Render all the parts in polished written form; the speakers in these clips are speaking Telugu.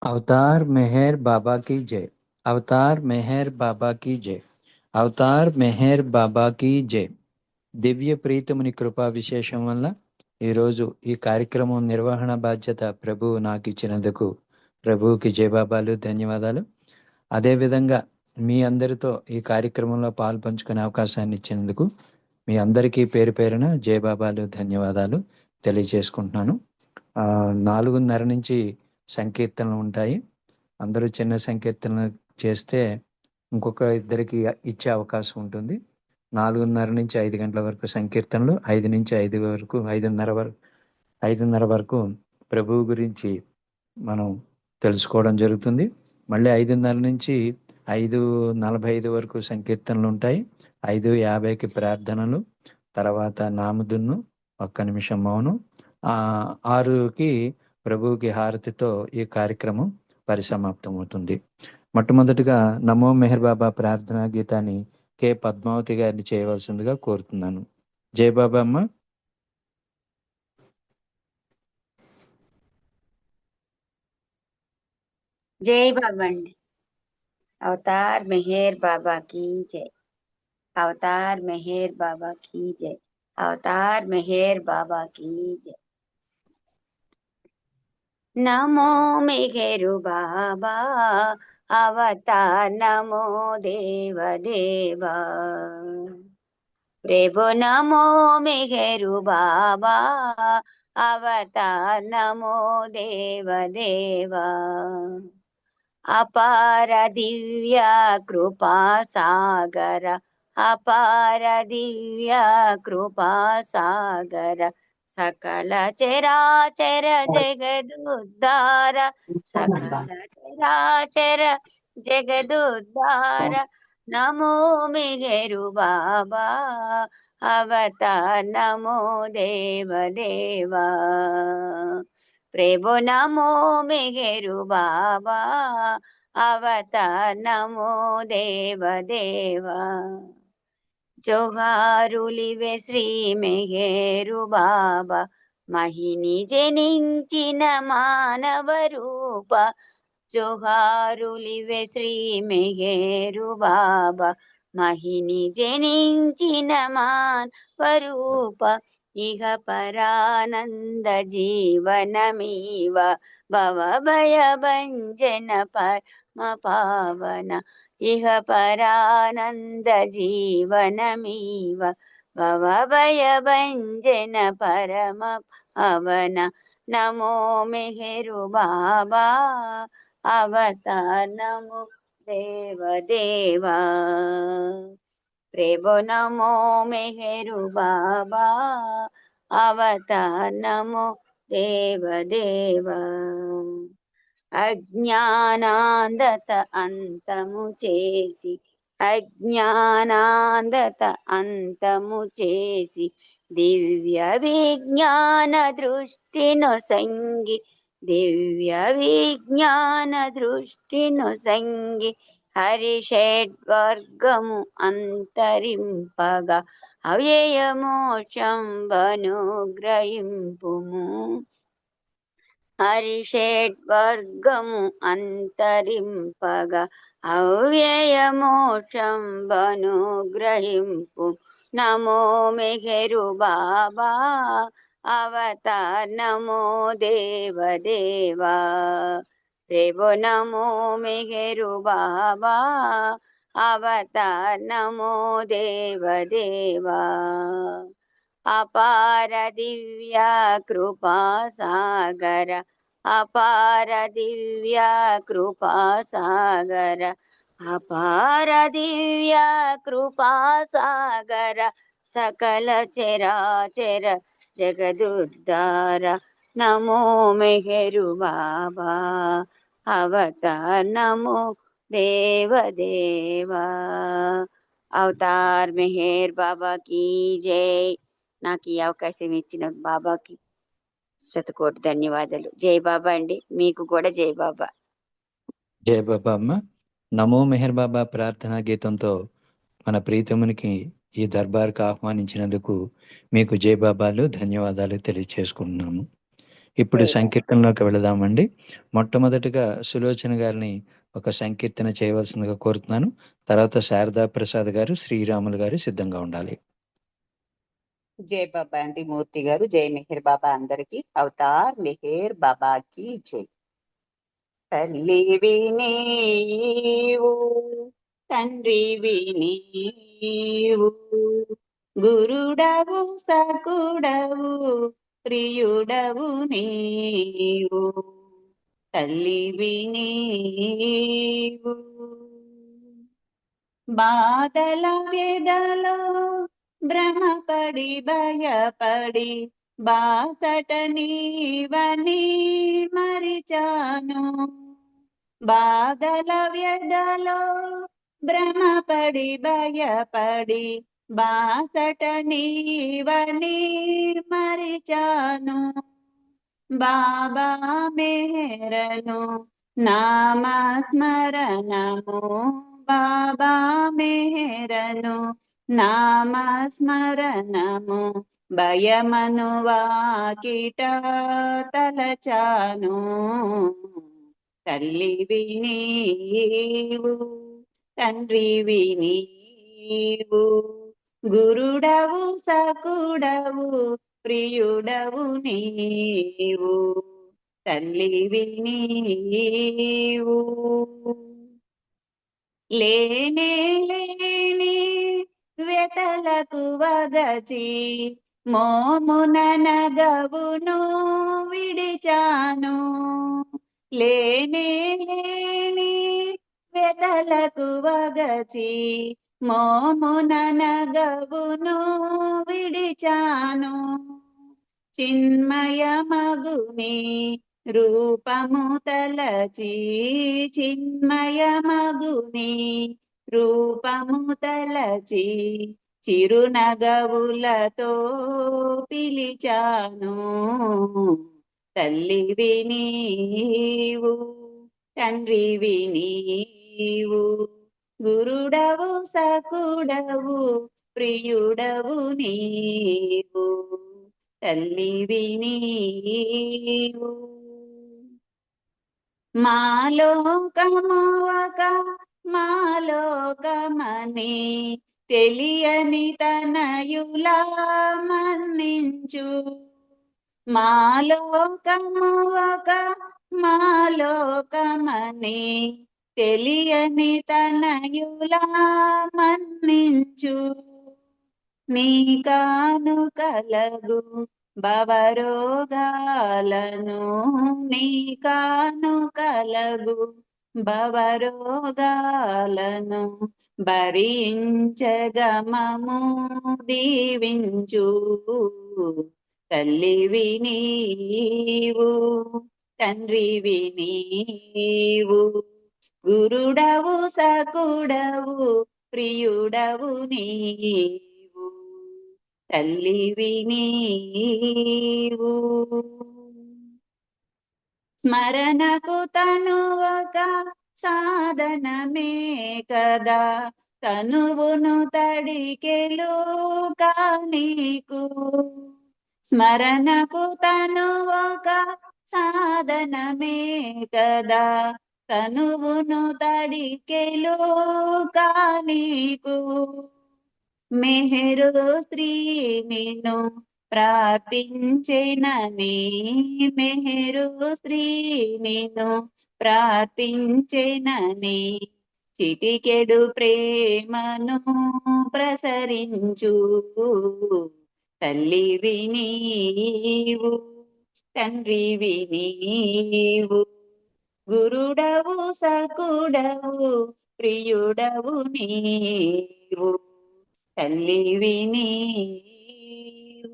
अवतार मेहर बाबा की जय। అవతార్ మెహర్ బాబా కీ జై. అవతార్ మెహర్ బాబా కీ జై. దివ్య ప్రీతముని కృపా విశేషం వల్ల ఈరోజు ఈ కార్యక్రమం నిర్వహణ బాధ్యత ప్రభువు నాకు ఇచ్చినందుకు ప్రభువుకి జయబాబాలు, ధన్యవాదాలు. అదేవిధంగా మీ అందరితో ఈ కార్యక్రమంలో పాల్పంచుకునే అవకాశాన్ని ఇచ్చినందుకు మీ అందరికీ పేరు పేరున జయబాబాలు, ధన్యవాదాలు తెలియజేసుకుంటున్నాను. 4:30 నుంచి సంకీర్తనలు ఉంటాయి. అందరూ చిన్న సంకీర్తన చేస్తే ఇంకొక ఇద్దరికి ఇచ్చే అవకాశం ఉంటుంది. 4:30 నుంచి 5 గంటల వరకు సంకీర్తనలు, 5 నుంచి 5 వరకు 5:30 వరకు ప్రభువు గురించి మనం తెలుసుకోవడం జరుగుతుంది. మళ్ళీ 5:30 నుంచి 5:45 వరకు సంకీర్తనలు ఉంటాయి. 5:50కి ప్రార్థనలు, తర్వాత నామదున్ను, 1 నిమిషం మౌనం. 6కి ప్రభువుకి హారతితో ఈ కార్యక్రమం పరిసమాప్తం అవుతుంది. మొట్టమొదటిగా నమో మెహర్ బాబా ప్రార్థనా గీతాన్ని కె పద్మావతి గారిని చేయవలసిందిగా కోరుతున్నాను. జై బాబా అమ్మ. జై బాబా అండి. అవతార్ మెహర్ బాబా కీ జై. అవతార్ మెహర్ బాబా కీ జై. అవతార్ మెహర్ బాబా కీ జై. నమో మెహరు బాబా అవతార్, నమో దేవ దేవా. ప్రభు నమో మెహరు బాబా అవతార్, నమో దేవ దేవా. అపార దివ్య కృపా సాగర, అపార దివ్య కృపా సాగర, సకల చరాచర జగదుద్ధార, సకల చరాచర జగదుద్ధార. నమో మెహరు బాబా అవతార్, నమో దేవ దేవా. ప్రభు నమో మెహరు బాబా అవతార్, నమో దేవ దేవా. జోహారులివే శ్రీ మెహరు బాబా, మహిని జనించిన మానవ రూప. జోహారులివే శ్రీ మెహరు బాబా, మహిని జనించిన మానవ రూప. ఇహ పరానంద జీవనమీవ భవ భయ భంజన పరమ పావన. ఇహ పరానంద జీవనమీవ భవ భయ భంజన పరమ పావన. నమో మెహరు బాబా అవతార్, నమో దేవ దేవా. ప్రభు నమో మెహరు బాబా అవతార్, నమో దేవ దేవా. అజ్ఞానాంధత అంతము చేసి, అజ్ఞానాంధత అంతము చేసి, దివ్య విజ్ఞాన దృష్టిను సంగి, దివ్య విజ్ఞాన దృష్టిను సంగి. హరిషడ్వర్గము అంతరింపగా అవ్యయ మోక్షంబనుగ్రహింపుము. హరిషడ్వర్గము అంతరింపగా అవ్యయ మోక్షంబనుగ్రహింపు. నమో మెహరు బాబా అవతార్, నమో దేవ దేవా. ప్రభు నమో మెహరు బాబా అవతార్, నమో దేవ దేవా. అపార దివ్య కృపా సాగర, అపార దివ్య కృపా సాగర, అపార దివ్య కృపా సాగర, సకల చరాచర జగదుద్ధార. నమో మెహరు బాబా అవతార్, నమో దేవ దేవా. అవతార్ మెహర్ బాబా కీ జై. నాకు ఈ అవకాశం ఇచ్చిన బాబాకి శతకోటి ధన్యవాదాలు. జై బాబా అండి. మీకు కూడా జై బాబా. జై బాబా అమ్మ. నమో మెహర్ బాబా ప్రార్థనా గీతంతో మన ప్రీతమునికి ఈ దర్బార్కు ఆహ్వానించినందుకు మీకు జై బాబాలు, ధన్యవాదాలు తెలియచేసుకుంటున్నాము. ఇప్పుడు జై బాబా. సంకీర్తనలోకి వెళదామండి. మొట్టమొదటిగా సులోచన గారిని ఒక సంకీర్తన చేయవలసిందిగా కోరుతున్నాను. తర్వాత శారదా ప్రసాద్ గారు, శ్రీరాములు గారు సిద్ధంగా ఉండాలి. జై బాబా అండి మూర్తి గారు. జై మెహర్ బాబా అందరికి. అవతార్ మెహర్ బాబాకి జై. తల్లివి నీవు, తండ్రివి నీవు, గురుడవు సకుడవు, ప్రియుడవు నీవు. తల్లివి నీవు, బాధల వ్యధలో భ్రమపడి భయపడి బాసట నీవని మరిచాను. బాధల వ్యధలో భ్రమపడి భయపడి బాసట నీవని మరిచాను. బాబా మెహరను నామస్మరణము, బాబా మెహరను నామస్మరణము, భయమను వాకిట తలచాను. తల్లివి నీవు, తండ్రివి నీవు, గురుడవు సకుడవు, ప్రియుడవు నీవు. తల్లివి నీవు, లేనే లేని వ్యతలకు వగచి మోమున నగవును విడిచాను. లేనే లేని వ్యతలకు వగచి మోమున నగవును విడిచాను. చిన్మయమగుని రూపము తలచి, చిన్మయమగుని రూపము తలచి చిరునగవులతో పిలిచాను. తల్లివి నీవు, తండ్రివి నీవు, గురుడవు సకుడవు, ప్రియుడవు నీవు. తల్లివి నీవు, మాలోకము ఒక మాలోకమని తెలియని తనయులా మన్నించు. మాలోకము ఒక మాలోకమని తెలియని తనయులా మన్నించు. నీ కానుకలగు భవరోగాలను, నీ కానుకలగు భవరోగాలను భరించగమము దీవించు. తల్లివి నీవు, తండ్రివి నీవు, గురుడవు సకుడవు, ప్రియుడవు నీవు. తల్లివి నీవు, స్మరణకు తనువక సాధనమే కదా, తనువును తడికెలు కానీకు. స్మరణకు తనువక సాధనమే కదా, తనువును తడికెలు కానీకు. మెహరు శ్రీ నిన్ను ప్రార్థించెనని, మెహరు శ్రీ నిన్ను ప్రార్థించెనని చిటికెడు ప్రేమను ప్రసరించు. తల్లివి నీవు, తండ్రివి నీవు, గురుడవు సకుడవు, ప్రియుడవు నీవు. తల్లివి నీవు.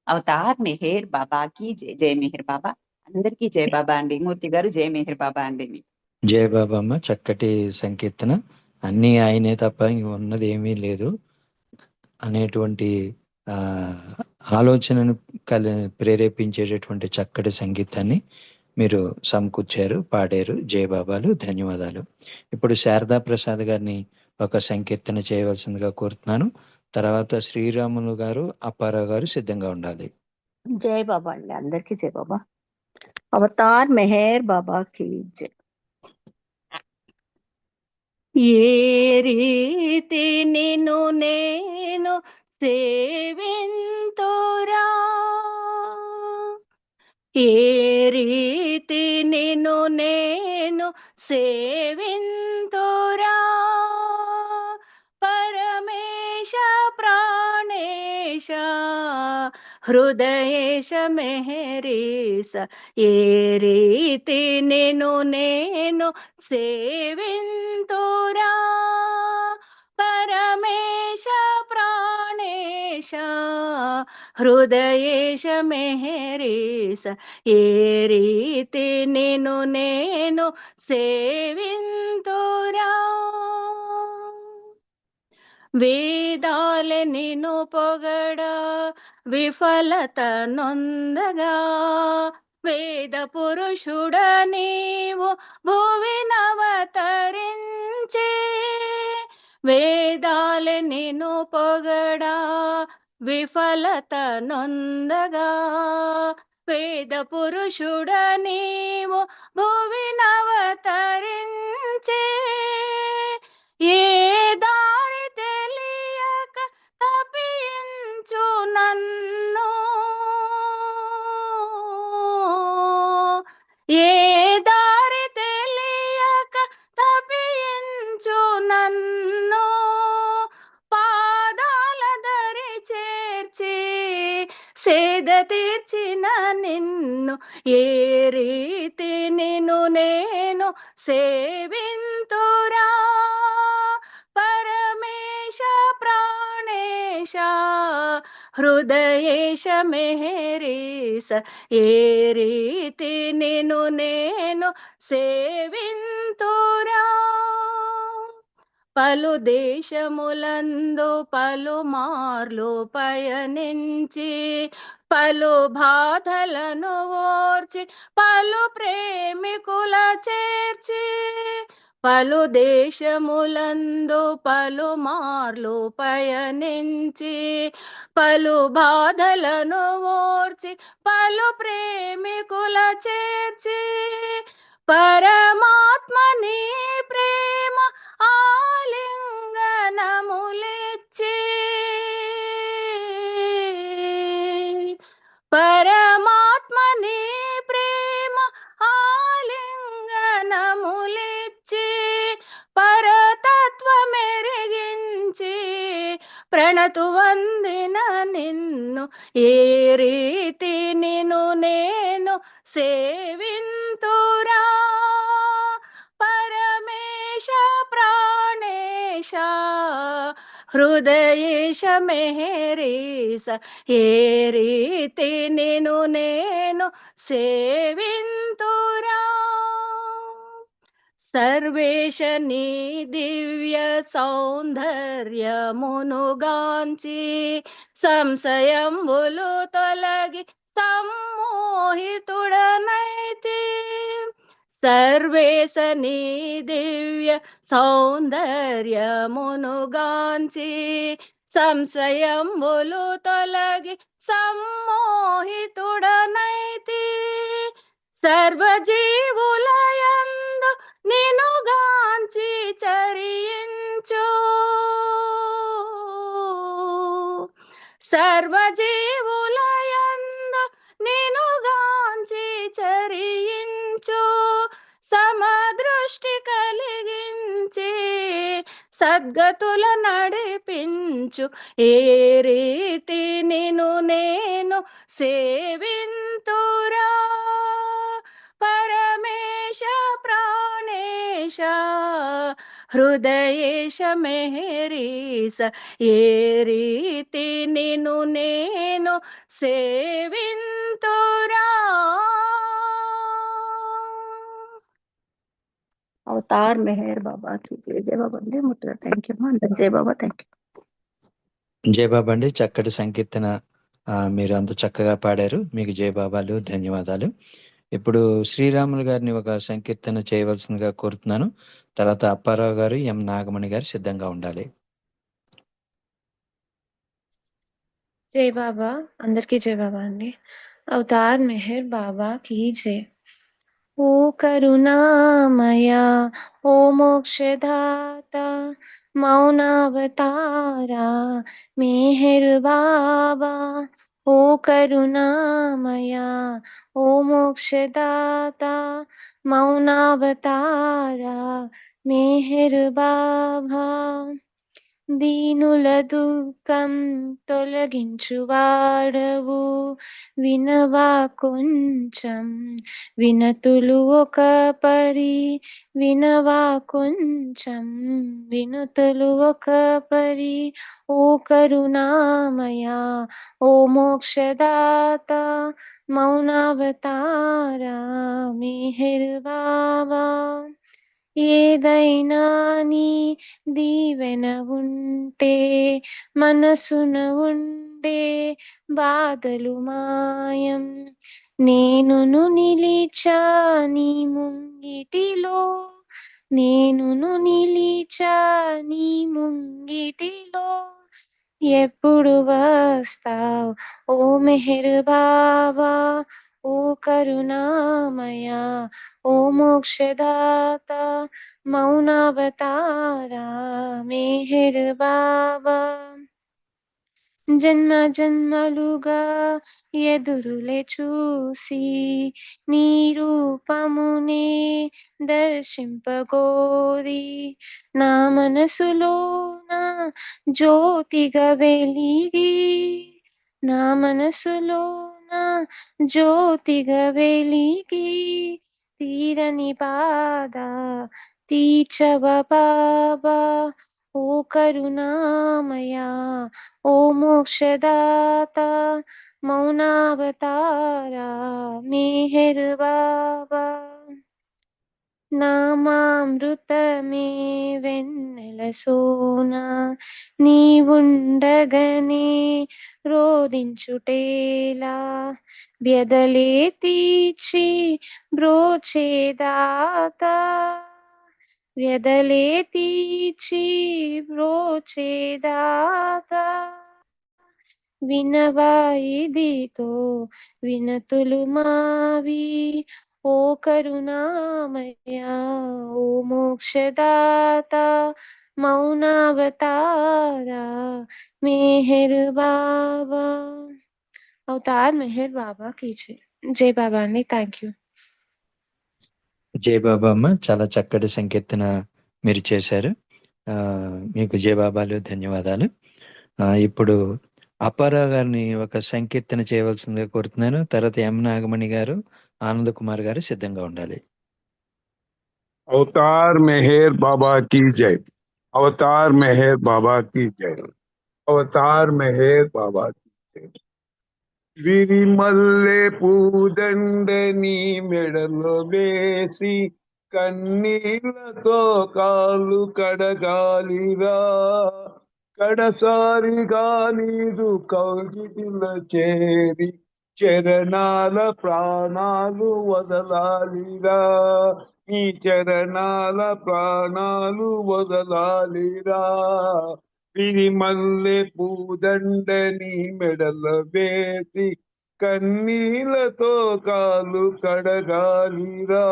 అవతార్ మెహర్ బాబాకి జై. జై మెహర్ బాబా అందరికీ. జై బాబా అండి మూర్తి గారు. జై మెహర్ బాబా అండి మీకు. జయ బాబమ్మ, చక్కటి సంకీర్తన. అన్నీ ఆయనే తప్ప ఉన్నది ఏమీ లేదు అనేటువంటి ఆలోచనను ప్రేరేపించేటటువంటి చక్కటి సంగీతాన్ని మీరు సమకూర్చారు, పాడారు. జయబాబాలు, ధన్యవాదాలు. ఇప్పుడు శారదా ప్రసాద్ గారిని ఒక సంకీర్తన చేయవలసిందిగా కోరుతున్నాను. తర్వాత శ్రీరాములు గారు, అప్పారావు గారు సిద్ధంగా ఉండాలి. జై బాబా అండి, అందరికీ జై బాబా. అవతార్ మెహర్ బాబా కి జై. ఏ రీతి నిన్ను నేను సేవింతురా, ఏ రీతి నిన్ను నేను సేవింతురా, పరమేశ ప్రాణేశ హృదయేశ మెహరీస, ఏ రీతి నిన్ను నేను సేవింతురా, పరమేశ ప్రాణేశ హృదయేశ మెహరీస, ఏ రీతి నిన్ను నేను సేవింతురా. వేదాల నిన్ను పొగడా విఫలత నొందగా, వేద పురుషుడ నీవు భువినవతరించే, వేదాల నిన్ను పొగడా విఫలత నొందగా, వేద పురుషుడ నీవు భువినవతరించే, ఏ దారి తెలియక తప్పించు నన్ను, ఏ దారి తెలియక తప్పించు నన్ను, పాదాల దరి చేర్చి సేద తీర్చిన నిన్ను, ఏ రీతి నిన్ను నేను సేవింతురా, పరమేశ ప్రాణేశ హృదయేశ మెహరీస, ఏ రీతి నిన్ను నేను సేవింతురా. పలు దేశములందు పలుమార్లు పయనించి, పలు బాధలను ఓర్చి పలు ప్రేమికుల చేర్చి, పలు దేశములందు పలుమార్లు పయనించి, పలు బాధలను ఓర్చి పలు ప్రేమికుల చేర్చి, పరమాత్మ నీ ప్రేమ ఆలింగనములిచ్చి, పరమాత్మ నీ ప్రేమ ఆలింగనములిచ్చి, పరతత్వమెరిగించి ప్రణతు వందిన నిన్ను, ఏ రీతి నిన్ను నేను సేవింతురా, పరమేశ ప్రాణేశ హృదయేశ మెహరీస, ఏ రీతి నిన్ను నేను సేవింతురా. సర్వేశ నీ దివ్య సౌందర్యమునుగాంచి, సంశయంబులు తొలగి సమ్మోహితుడనైతి, సర్వేశ నీ దివ్య సౌందర్యమునుగాంచి, సంశయంబులు తొలగి సమ్మోహితుడనైతి, సర్వజీవులయందు నినుగాంచి చరించు, సర్వజీవులయందు నినుగాంచి చరించు, సమదృష్టి కలిగించి సద్గతుల నడిపించు, ఏ రీతి నిన్ను నేను సేవింతురా, పరమేశ ప్రాణేశ హృదయేశ మెహరీస, ఏ రీతి నిన్ను నేను సేవింతురా. అవతార్ మెహర్ బాబా కి జై. జై బాబా అండి, ముట్టుగా థ్యాంక్ యూ అందరు. జై బాబా, థ్యాంక్ యూ. జై బాబా అండి, చక్కటి సంకీర్తన మీరు అంత చక్కగా పాడారు. మీకు జై బాబాలు, ధన్యవాదాలు. ఇప్పుడు శ్రీరాములు గారిని ఒక సంకీర్తన చేయవలసిందిగా కోరుతున్నాను. తర్వాత అప్పారావు గారు, ఎం నాగమణి గారు సిద్ధంగా ఉండాలి. జై బాబా అందరికీ జై బాబా అండి. అవతార్ మెహర్ బాబా కీ జై. ఓ కరుణామయ ఓ మోక్షదాత మౌనావతారా మెహర్ బాబా. ఓ కరుణామయ ఓ మోక్షదాత మౌనావతారా మెహర్ బాబా. దీనుల దుఃఖం తొలగించువాడవు వినవా కొంచెం వినతులు ఒక పరి. వినవా కొంచెం వినతులు ఒక పరి. ఓ కరుణామయ ఓ మోక్షదాత మౌనావతారా మెహర్ బాబా. ఏదైనా నీ దీవెన ఉంటే మనసున ఉండే బాధలు మాయం. నేనును నిలిచా నీ ముంగిటిలో నేనును నిలిచా నీ ముంగిటిలో ఎప్పుడు వస్తావ్ ఓ మెహర్ బాబా. ఓ కరుణామయ ఓ మోక్షదాత మౌనావతారా మెహర్ బాబా. జన్మ జన్మలుగా ఎదురులే చూసి నీ రూపమునే దర్శింపగోరి నా మనసులో నా జ్యోతిగా వెలిగి నా మనసులో నా జ్యోతిగా వెలిగి తీరని బాధ తీర్చవ బాబా. ఓ కరుణామయ ఓ మోక్షదాత మౌనావతారా మెహర్ బాబా. నామామృతమే వెన్నెల సోనా నీవుండగనే రోదించుటేలా వ్యధలే తీర్చి బ్రోచేదాత. వ్యధలే తీర్చి బ్రోచేదాత. వినవా ఇదితో వినతులు మావి ఓ కరుణామయ ఓ మోక్షదాత మౌనావతారా మెహర్ బాబా. అవతార్ మెహర్ బాబా కీ జై. జై బాబా అండి. Thank you. జై బాబా అమ్మ, చాలా చక్కటి సంకీర్తన మీరు చేశారు. మీకు జై బాబాలు ధన్యవాదాలు. ఇప్పుడు అప్పారావు గారిని ఒక సంకీర్తన చేయవలసిందిగా కోరుతున్నాను. తర్వాత ఎం నాగమణి గారు, ఆనంద్ కుమార్ గారు సిద్ధంగా ఉండాలి. अवतार मेहर बाबा की जय। अवतार मेहर बाबा की जय। अवतार मेहर बाबा की जय। విరిమల్లె పూదండని మెడలో వేసి కన్నీళ్లతో కాలు కడగాలిరా. కడసారిగా నీదు కౌగిటిల చేరి చరణాల ప్రాణాలు వదలాలిరా. నీ చరణాల ప్రాణాలు వదలాలిరా. విరిమల్లె పూదండని మెడల వేసి కన్నీళ్లతో కాలు కడగాలిరా.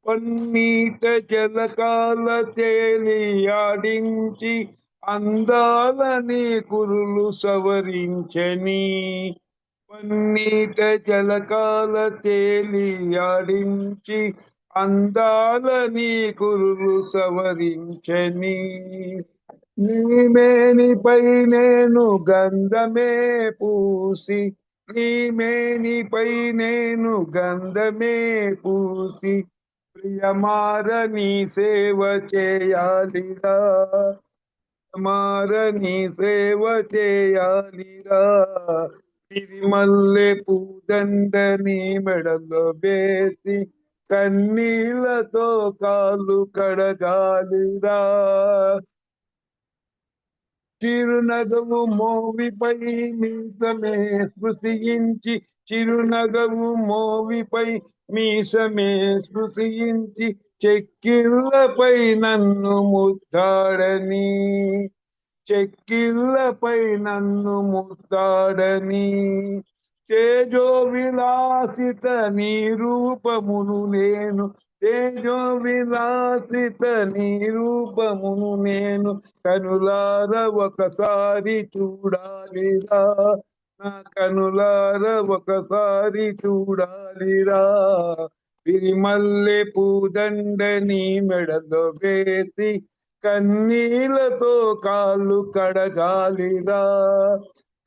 పన్నీట జలకాల తేలియాడించి అందాలని కురులు సవరించని. పన్నీట జలకాల తేలియాడించి అందాలని కురులు సవరించని. నీమేనిపై నేను గంధమే పూసి నీమేనిపై నేను గంధమే పూసి ప్రియమార నీ సేవ చేయాలిరా. ప్రియమార నీ సేవ చేయాలిరా. తిరిమల్లె పూదండని మెడలో వేసి కన్నీళ్లతో కాలు కడగాలిరా. చిరునగవు మోవిపై మీసమే స్పృశించి చిరునగవు మోవిపై మీసమే స్పృశించి చెక్కిళ్ళపై నన్ను ముద్దాడని. చెక్కిళ్ళపై నన్ను ముద్దాడని తేజో విలాసిత నీ రూపమును నేను తేజో విలాసిత నీ రూపమును నేను కనులార ఒకసారి చూడాలిరా నా కనులార ఒకసారి చూడాలిరా విరిమల్లె పూదండని మెడలో వేసి కన్నీళ్లతో కాళ్ళు కడగాలిరా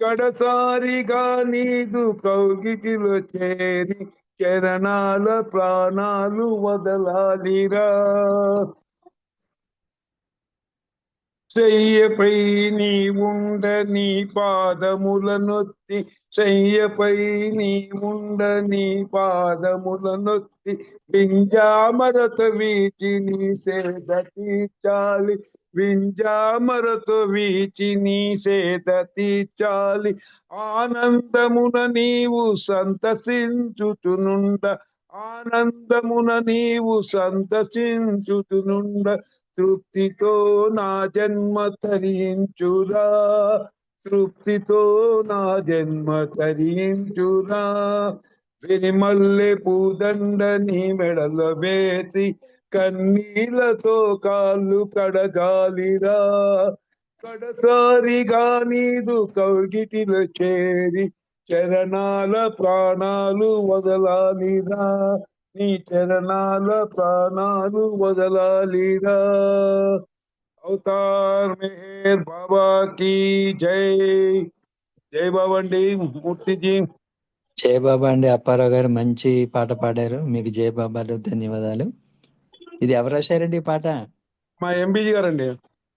కడసారిగా నీదు కౌగిటిలో చేరి చరణాల ప్రాణాలు వదలాలిరా శయ్యపై నీ ఉండ నీ పాదముల నొత్తి శయ్యపై నీ ఉండ నీ పాదముల నొత్తి వింజామరత వీచి నీ సేద తీర్చాలి వింజామరత వీచి నీ సేద తీర్చాలి ఆనందమున నీవు సంతసించుచునుండ ఆనందమున నీవు సంతసించుచునుండ తృప్తితో నా జన్మ తరించురా తృప్తితో నా జన్మ తరించురా విరిమల్లె పూదండ నీ మెడల వేసి కన్నీళ్లతో కాళ్ళు కడగాలిరా కడసారిగా నీదు కౌగిటిలో చేరి చరణాల ప్రాణాలు వదలాలిరా నీ చరణాల ప్రాణాలు వదలాలిరా అవతార్ మెహర్ బాబా की జై జై బాబా అండి మూర్తిజీ జై బాబా అండి. అప్పారావు గారు మంచి పాట పాడారు. మీకు జై బాబాలు ధన్యవాదాలు. ఇది ఎవరు రాశారండి ఈ పాట? మా ఎంబీజీ గారండి.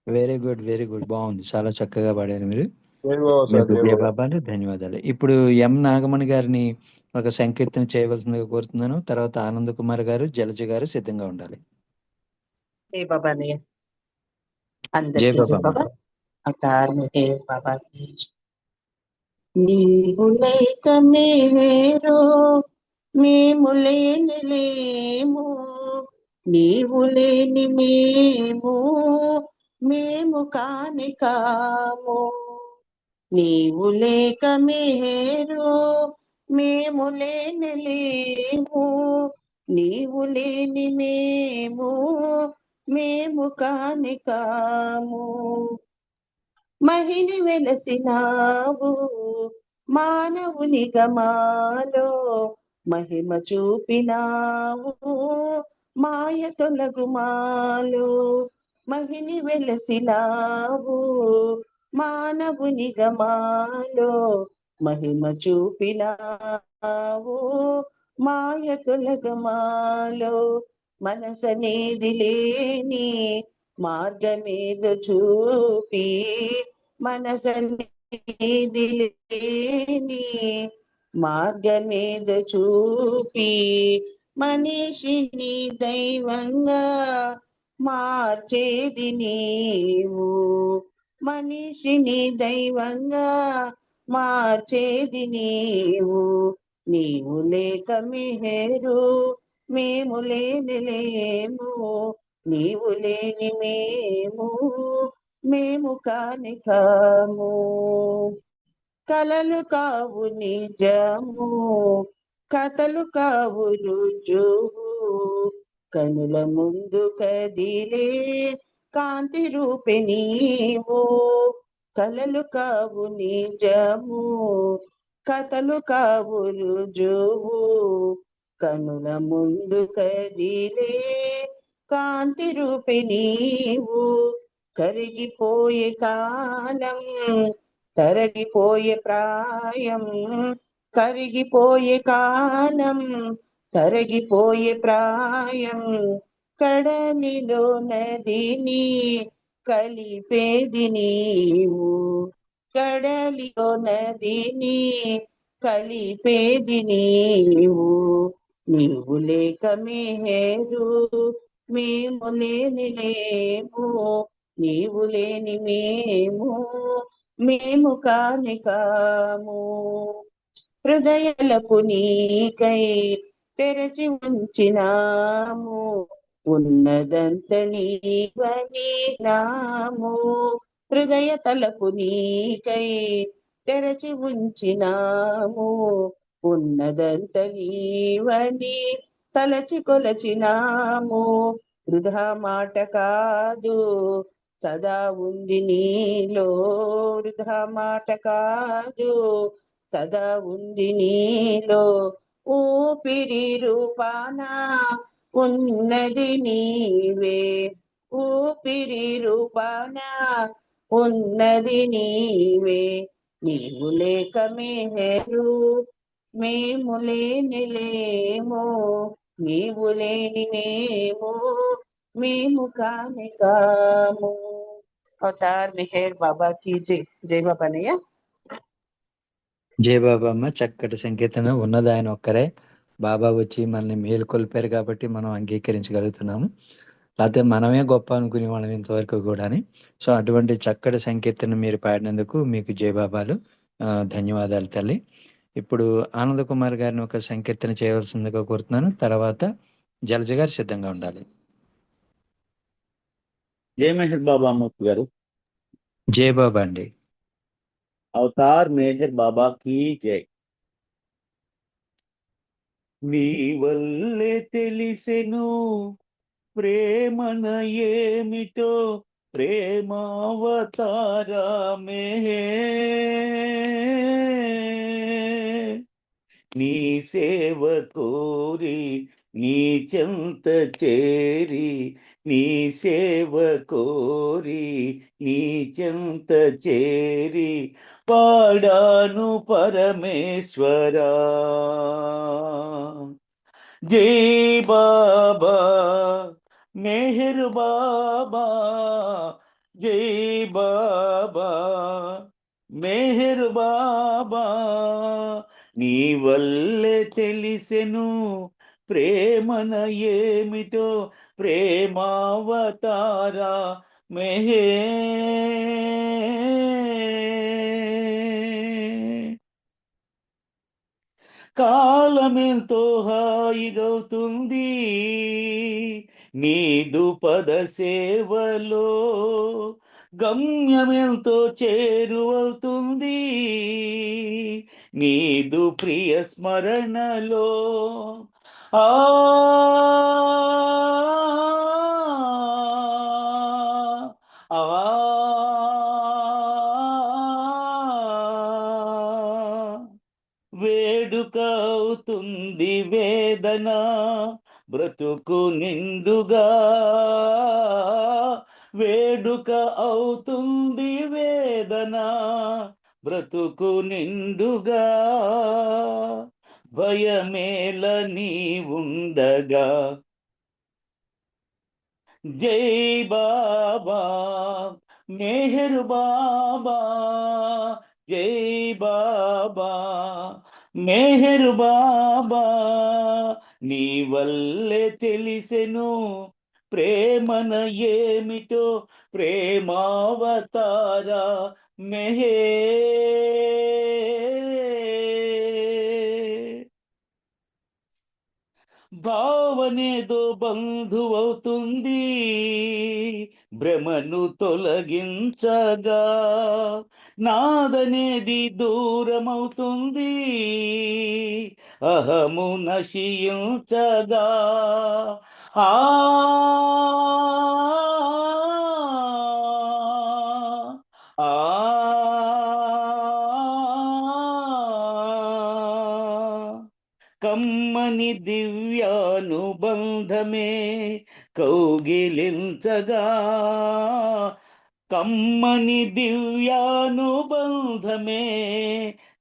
వెరీ గుడ్, వెరీ గుడ్, బాగుంది. చాలా చక్కగా పాడారు మీరు. జై బాబా సార్, మీకు జై జై బాబా. బాబాలు ధన్యవాదాలు. ఇప్పుడు ఎం నాగమణి గారిని ఒక సంకీర్తన చేయవలసిందిగా కోరుతున్నాను. తర్వాత ఆనంద్ కుమార్ గారు, జలజ గారు సిద్ధంగా ఉండాలి. జై బాబా అన్నయ్య. జై అందరికీ జై బాబా. బాబా. అవతార్ మెహర్ బాబా की నీవు లేక మేరో మేము లేని లేము నీవు లేని మేము మేము కాని కాము నీవు లేక మేరో మేము లేని లేము నీవు లేని మేము మేము కాని కాము మహిని వెలసినావు మానవుని గమాలో మహిమ చూపినావు మాయ తొలగుమాలో మహిని వెలసినావు మానవుని గమాలో మహిమ చూపినావు మాయ తొలగమాలో మనసనేది లేని మార్గమేదో చూపి మనసనేది లేని మార్గమేదో చూపి మనిషిని దైవంగా మార్చేది నీవు మనిషిని దైవంగా మార్చేది నీవు నీవు లేక మెహరు మేము లేని లేము నీవు లేని మేము మేము కాని కాము కలలు కావు నిజము కథలు కావు రుజువు కనుల ముందు కదిలే కాంతి రూపే నీవు కలలు కావు నిజము కథలు కావు రుజువు కనుల ముందు కదిలే కాంతి రూపే నీవు కరిగిపోయే కాలం తరగిపోయే ప్రాయం కరిగిపోయే కాలం తరగిపోయే ప్రాయం కడలిలో నదిని కలిపేది నీవు కడలిలో నదిని కలిపేది నీవు నీవు లేక మెహరు మేము లేని లేము నీవు లేని మేము మేము కాని కాము హృదయాలకు నీకై తెరచి ఉంచినాము ఉన్నదంత నీవని నాము హృదయ తలపు నీకై తెరచి ఉంచినాము. ఉన్నదంత నీవని తలచి కొలచినాము. వృధా మాట కాదు సదా ఉంది నీలో. వృధా మాట కాదు సదా ఉంది నీలో. ఊపిరి రూపాన ఉన్నది నీవే. ఊపిరి రూపాన ఉన్నది నీవే. నీవు లేక మెహరు మేము లేనిలేము. నీవు లేని మేము కాని కాము. అవతార్ మెహర్ బాబా की जय. జై బాబా నయ్య. జయ బాబా అమ్మ, చక్కటి సంకీర్తన. ఉన్నది ఆయన ఒక్కరే. బాబా వచ్చి మనల్ని మేలుకొల్పారు కాబట్టి మనం అంగీకరించగలుగుతున్నాము. లేకపోతే మనమే గొప్ప అనుకునే వాళ్ళం ఇంతవరకు కూడాని. సో అటువంటి చక్కటి సంకీర్తన మీరు పాడినందుకు మీకు జయబాబాలు. ధన్యవాదాలు తల్లి. ఇప్పుడు ఆనంద్ కుమార్ గారిని ఒక సంకీర్తన చేయవలసిందిగా కోరుతున్నాను. తర్వాత జలజ గారు సిద్ధంగా ఉండాలి. జై మెహర్ బాబా మూర్తి గారు. జయ బాబా అండి. అవతార్ మెహర్ బాబా కీ జై. నీ వల్లే తెలిసెను ప్రేమన ఏమిటో ప్రేమావతారమే. నీ సేవ కోరి నీ చెంత చేరి, నీ సేవ కోరి నీ చెంత చేరి పాడాను పరమేశ్వరా. జై బాబా మెహర్ బాబా, జై బాబా మెహర్ బాబా. నీ వల్లే తెలిసెను ప్రేమన ఏమిటో ప్రేమావతారా మెహే. కాలమెంతో హాయిగవుతుంది నీదు పద సేవలో. గమ్యమెంతో చేరువవుతుంది నీదు ప్రియ స్మరణలో. ఆ ఆ వేడుక అవుతుంది వేదన బ్రతుకు నిండుగా. వేడుక అవుతుంది వేదన బ్రతుకు నిండుగా. భయమేల నీ ఉండగా. జై బాబా మెహర్ బాబా, జై బాబా మెహర్ బాబా. నీ వల్లే తెలిసెను ప్రేమన ఏమిటో ప్రేమావతారా మెహే. భావనేదో బంధువవుతుంది భ్రమను తొలగించగా. నాదనేది దూరమవుతుంది అహము నశించగా. ఆ ఆ కమ్మని దివ్యానుబంధమే కౌగిలించగా. కమ్మని దివ్యానుబంధమే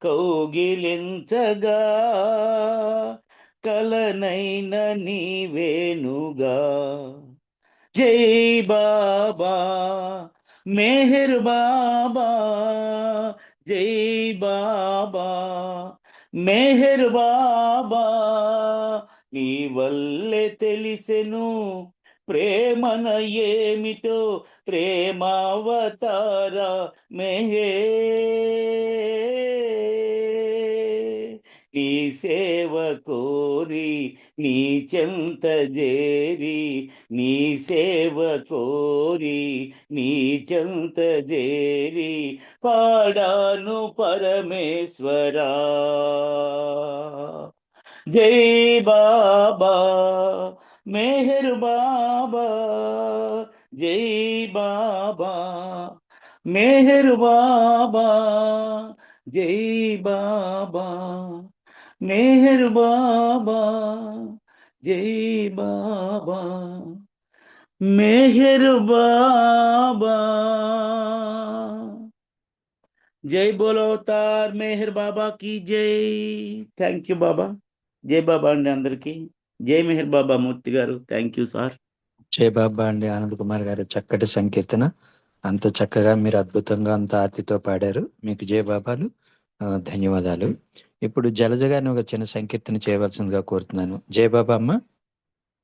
కౌగిలించగా. కలనైన నీవేనుగా. జై బాబా మెహర్ బాబా, జై బాబా మెహర్ బాబా. నీ వల్లే తెలిసెను ప్రేమన ఏమిటో ప్రేమావతార మెహే. నీ సేవ కోరి నీ చెంత చేరి నీ సేవ కోరి నీ చెంత చేరి పాడాను పరమేశ్వరా. జై బాబా మెహర్ బాబా, జై బాబా మెహర్ బాబా, జై బాబా మెహర్ బాబా, జై బాబా మెహర్ బాబా. జై బోలో అవతార్ మెహర్ బాబా की జై. థ్యాంక్ యూ బాబా. జై బాబా అండి అందరికి. జై మెహర్ బాబా మూర్తి గారు. Thank you sir. జై బాబా అండి ఆనంద్ కుమార్ గారు, చక్కటి సంకీర్తన. అంత చక్కగా మీరు అద్భుతంగా అంత ఆర్తితో పాడారు. మీకు జై బాబాలు, ధన్యవాదాలు. ఇప్పుడు జలజ గారిని ఒక చిన్న సంకీర్తన చేయవలసిందిగా కోరుతున్నాను. జై బాబా అమ్మ.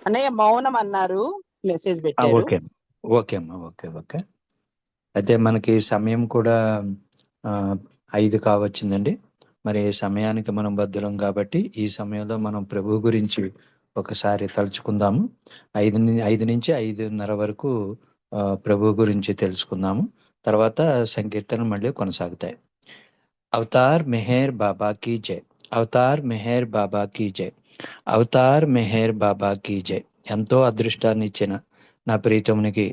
అన్నయ్య మౌనం అన్నారు, మెసేజ్ పెట్టారు. ఓకే ఓకే అమ్మా, ఓకే ఓకే. అయితే మనకి సమయం కూడా 5 కావచ్చిందండి. మరి సమయానికి మనం బద్దులం కాబట్టి ఈ సమయంలో మనం ప్రభు గురించి ఒకసారి తలుచుకుందాము. 5 నుంచి 5:30 వరకు ప్రభు గురించి తెలుసుకుందాము. తర్వాత సంకీర్తన మళ్ళీ కొనసాగుతాయి. అవతార్ మెహర్ బాబా కీ జై, అవతార్ మెహర్ బాబా కీ జై, అవతార్ మెహర్ బాబా కీ జై. ఎంతో అదృష్టాన్ని ఇచ్చిన నా ప్రీతమునికి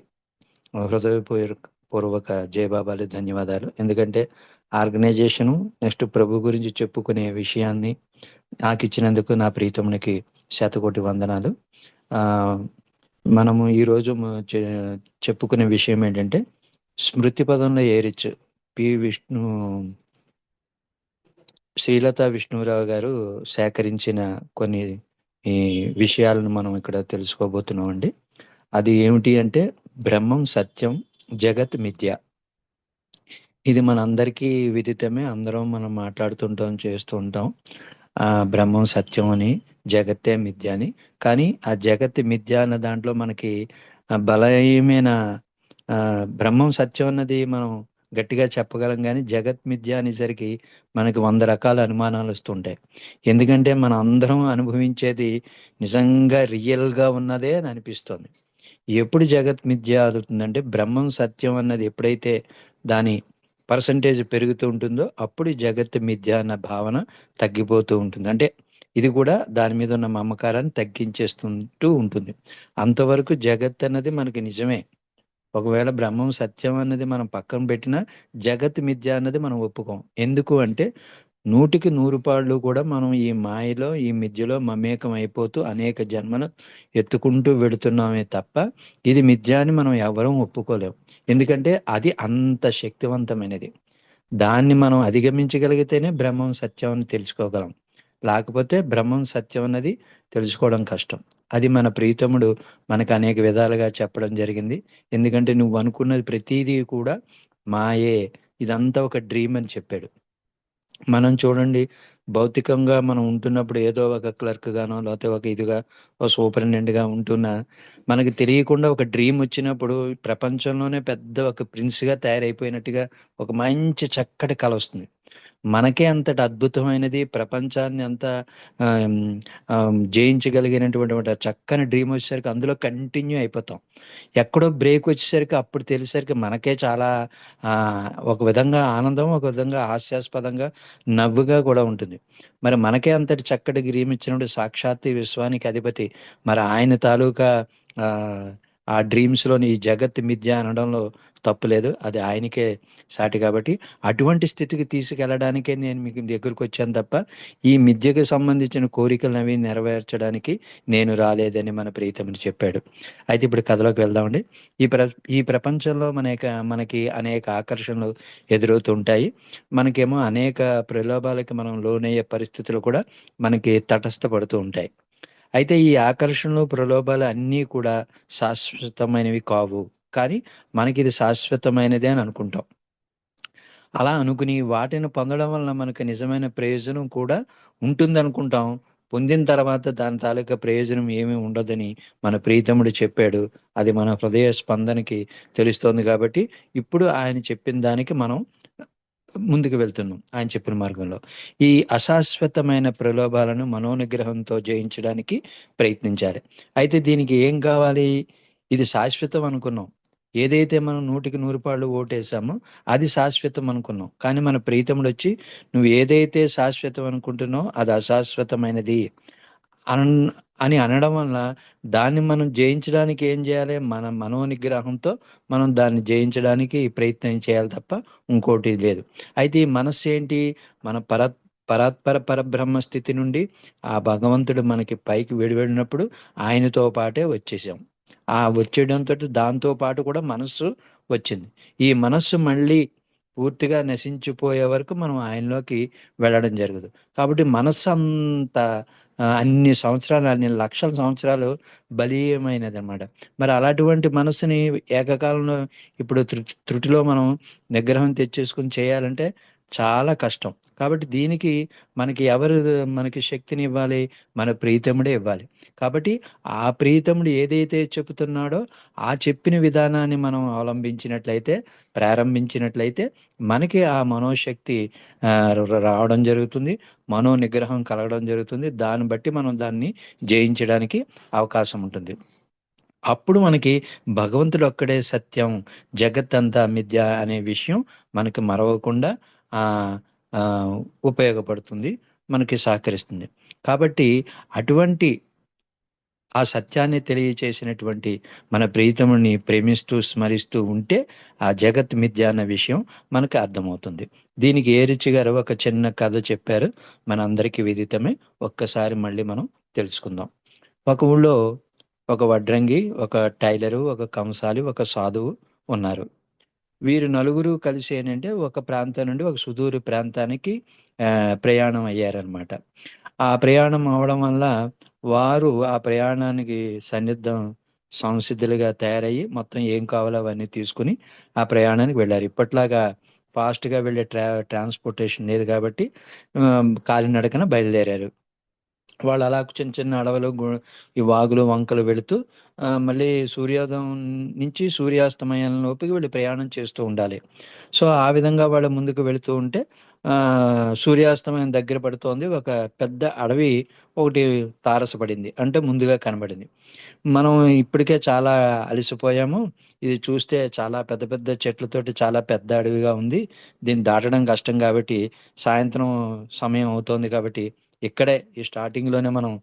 హృదయపూర్వక జై బాబాలు ధన్యవాదాలు. ఎందుకంటే ఆర్గనైజేషను నెక్స్ట్ ప్రభు గురించి చెప్పుకునే విషయాన్ని నాకు ఇచ్చినందుకు నా ప్రీతమునికి శతకోటి వందనాలు. మనము ఈరోజు చెప్పుకునే విషయం ఏంటంటే స్మృతి పదంలో ఏరిచ్ శ్రీలత విష్ణురావు గారు సేకరించిన కొన్ని ఈ విషయాలను మనం ఇక్కడ తెలుసుకోబోతున్నాం అండి. అది ఏమిటి అంటే బ్రహ్మం సత్యం, జగత్ మిథ్య. ఇది మనందరికీ విదితమే, అందరం మనం మాట్లాడుతుంటాం, చేస్తూ ఉంటాం. బ్రహ్మం సత్యం అని, జగత్తే మిథ్య అని. కానీ ఆ జగత్ మిథ్య అన్న దాంట్లో మనకి బలమైన బ్రహ్మం సత్యం అన్నది మనం గట్టిగా చెప్పగలం, కానీ జగత్ మిథ్య అనేసరికి మనకి 100 రకాల అనుమానాలు వస్తుంటాయి. ఎందుకంటే మనం అందరం అనుభవించేది నిజంగా రియల్గా ఉన్నదే అని అనిపిస్తుంది. ఎప్పుడు జగత్ మిథ్య అవుతుందంటే బ్రహ్మం సత్యం అన్నది ఎప్పుడైతే దాని పర్సంటేజ్ పెరుగుతూ ఉంటుందో అప్పుడు జగత్ మిథ్య అన్న భావన తగ్గిపోతూ ఉంటుంది. అంటే ఇది కూడా దాని మీద ఉన్న మమకారాన్ని తగ్గించేస్తుంటూ ఉంటుంది. అంతవరకు జగత్ అన్నది మనకి నిజమే. ఒకవేళ బ్రహ్మం సత్యం అన్నది మనం పక్కన పెట్టినా జగత్ మిథ్య అన్నది మనం ఒప్పుకోం. ఎందుకు అంటే 100కి 100 పాళ్ళు కూడా మనం ఈ మాయలో, ఈ మిథ్యలో మమేకం అయిపోతూ అనేక జన్మలు ఎత్తుకుంటూ వెళుతున్నామే తప్ప ఇది మిథ్య అని మనం ఎవరూ ఒప్పుకోలేం. ఎందుకంటే అది అంత శక్తివంతమైనది. దాన్ని మనం అధిగమించగలిగితేనే బ్రహ్మం సత్యం అని తెలుసుకోగలం. లేకపోతే బ్రహ్మం సత్యం అన్నది తెలుసుకోవడం కష్టం. అది మన ప్రీతముడు మనకు అనేక విధాలుగా చెప్పడం జరిగింది. ఎందుకంటే నువ్వు అనుకున్నది ప్రతిదీ కూడా మాయే, ఇదంతా ఒక డ్రీమ్ అని చెప్పాడు. మనం చూడండి, భౌతికంగా మనం ఉంటున్నప్పుడు ఏదో ఒక క్లర్క్ గానో లేకపోతే ఒక ఇదిగా ఒక సూపరింటెండెంట్గా ఉంటున్నా మనకి తెలియకుండా ఒక డ్రీమ్ వచ్చినప్పుడు ప్రపంచంలోనే పెద్ద ఒక ప్రిన్స్గా తయారైపోయినట్టుగా ఒక మంచి చక్కటి కళ వస్తుంది. మనకే అంతటి అద్భుతమైనది, ప్రపంచాన్ని అంతా జయించగలిగినటువంటి చక్కని డ్రీమ్ వచ్చేసరికి అందులో కంటిన్యూ అయిపోతాం. ఎక్కడో బ్రేక్ వచ్చేసరికి అప్పుడు తెలిసేసరికి మనకే చాలా ఒక విధంగా ఆనందం, ఒక విధంగా హాస్యాస్పదంగా, నవ్వుగా కూడా ఉంటుంది. మరి మనకే అంతటి చక్కటి డ్రీమ్ ఇచ్చినప్పుడు సాక్షాత్ విశ్వానికి అధిపతి మరి ఆయన తాలూకా ఆ డ్రీమ్స్లోని ఈ జగత్ మిథ్య అనడంలో తప్పులేదు. అది ఆయనకే సాటి. కాబట్టి అటువంటి స్థితికి తీసుకెళ్ళడానికే నేను మీకు దగ్గరకు వచ్చాను తప్ప ఈ మిథ్యకు సంబంధించిన కోరికలను అవి నెరవేర్చడానికి నేను రాలేదని మన ప్రీతముని చెప్పాడు. అయితే ఇప్పుడు కథలోకి వెళ్దామండి. ఈ ప్రపంచంలో మనకి అనేక ఆకర్షణలు ఎదురవుతుంటాయి. మనకేమో అనేక ప్రలోభాలకి మనం లోనయ్యే పరిస్థితులు కూడా మనకి తటస్థపడుతూ ఉంటాయి. అయితే ఈ ఆకర్షణలు, ప్రలోభాలు అన్నీ కూడా శాశ్వతమైనవి కావు. కానీ మనకి ఇది శాశ్వతమైనదే అని అనుకుంటాం. అలా అనుకుని వాటిని పొందడం వలన మనకు నిజమైన ప్రయోజనం కూడా ఉంటుంది అనుకుంటాం. పొందిన తర్వాత దాని తాలూకా ప్రయోజనం ఏమీ ఉండదని మన ప్రీతముడు చెప్పాడు. అది మన హృదయ స్పందనకి తెలుస్తోంది. కాబట్టి ఇప్పుడు ఆయన చెప్పిన దానికి మనం ముందుకు వెళ్తున్నాం ఆయన చెప్పిన మార్గంలో. ఈ అశాశ్వతమైన ప్రలోభాలను మనోనిగ్రహంతో జయించడానికి ప్రయత్నించాలి. అయితే దీనికి ఏం కావాలి? ఇది శాశ్వతం అనుకున్నాం. ఏదైతే మనం 100కి 100 పాళ్ళు ఓటేసామో అది శాశ్వతం అనుకున్నాం. కానీ మన ప్రీతముడు వచ్చి నువ్వు ఏదైతే శాశ్వతం అనుకుంటున్నావో అది అశాశ్వతమైనది అని అనడం వల్ల దాన్ని మనం జయించడానికి ఏం చేయాలి? మన మనోనిగ్రహంతో మనం దాన్ని జయించడానికి ప్రయత్నం చేయాలి తప్ప ఇంకోటి లేదు. అయితే ఈ మనస్సు ఏంటి? మన పరాత్పర పరబ్రహ్మ స్థితి నుండి ఆ భగవంతుడు మనకి పైకి వెళ్ళినప్పుడు ఆయనతో పాటే వచ్చేసాం. ఆ వచ్చేయడంతో దాంతో పాటు కూడా మనస్సు వచ్చింది. ఈ మనస్సు మళ్ళీ పూర్తిగా నశించిపోయే వరకు మనం ఆయనలోకి వెళ్ళడం జరగదు. కాబట్టి మనస్సు అంత అన్ని సంవత్సరాలు, అన్ని లక్షల సంవత్సరాలు బలీయమైనది అనమాట. మరి అలాంటి మనస్సుని ఏకకాలంలో ఇప్పుడు త్రుటిలో మనం నిగ్రహం తెచ్చేసుకుని చేయాలంటే చాలా కష్టం. కాబట్టి దీనికి మనకి శక్తిని ఇవ్వాలి? మన ప్రీతముడే ఇవ్వాలి. కాబట్టి ఆ ప్రీతముడు ఏదైతే చెబుతున్నాడో ఆ చెప్పిన విధానాన్ని మనం అవలంబించినట్లయితే, ప్రారంభించినట్లయితే మనకి ఆ మనోశక్తి రావడం జరుగుతుంది, మనో నిగ్రహం కలగడం జరుగుతుంది. దాన్ని బట్టి మనం దాన్ని జయించడానికి అవకాశం ఉంటుంది. అప్పుడు మనకి భగవంతుడు ఒక్కడే సత్యం, జగత్తంతా మిథ్య అనే విషయం మనకి మరవకుండా ఉపయోగపడుతుంది, మనకి సహకరిస్తుంది. కాబట్టి అటువంటి ఆ సత్యాన్ని తెలియచేసినటువంటి మన ప్రీతముని ప్రేమిస్తూ స్మరిస్తూ ఉంటే ఆ జగత్ మిథ్య అన్న విషయం మనకు అర్థమవుతుంది. దీనికి ఏరిచి గారు ఒక చిన్న కథ చెప్పారు, మనందరికీ విదితమే. ఒక్కసారి మళ్ళీ మనం తెలుసుకుందాం. ఒక ఊళ్ళో ఒక వడ్రంగి, ఒక టైలరు, ఒక కంసాలి, ఒక సాధువు ఉన్నారు. వీరు నలుగురు కలిసి ఏంటంటే ఒక ప్రాంతం నుండి ఒక సుదూర ప్రాంతానికి ప్రయాణం అయ్యారనమాట. ఆ ప్రయాణం అవడం వల్ల వారు ఆ ప్రయాణానికి సంసిద్ధులుగా తయారయ్యి మొత్తం ఏం కావాలో అవన్నీ తీసుకుని ఆ ప్రయాణానికి వెళ్ళారు. ఇప్పట్లాగా ఫాస్ట్గా వెళ్ళే ట్రాన్స్పోర్టేషన్ లేదు కాబట్టి కాలినడకన బయలుదేరారు. వాళ్ళు అలా చిన్న చిన్న అడవులు, ఈ వాగులు వంకలు వెళుతూ మళ్ళీ సూర్యోదయం నుంచి సూర్యాస్తమయం లోపుకి వీళ్ళు ప్రయాణం చేస్తూ ఉండాలి. సో ఆ విధంగా వాళ్ళు ముందుకు వెళుతూ ఉంటే సూర్యాస్తమయం దగ్గర పడుతోంది. ఒక పెద్ద అడవి ఒకటి తారసపడింది, అంటే ముందుగా కనబడింది. మనం ఇప్పటికే చాలా అలసిపోయాము, ఇది చూస్తే చాలా పెద్ద పెద్ద చెట్లతోటి చాలా పెద్ద అడవిగా ఉంది, దీన్ని దాటడం కష్టం, కాబట్టి సాయంత్రం సమయం అవుతోంది, కాబట్టి ఇక్కడే ఈ స్టార్టింగ్లోనే మనం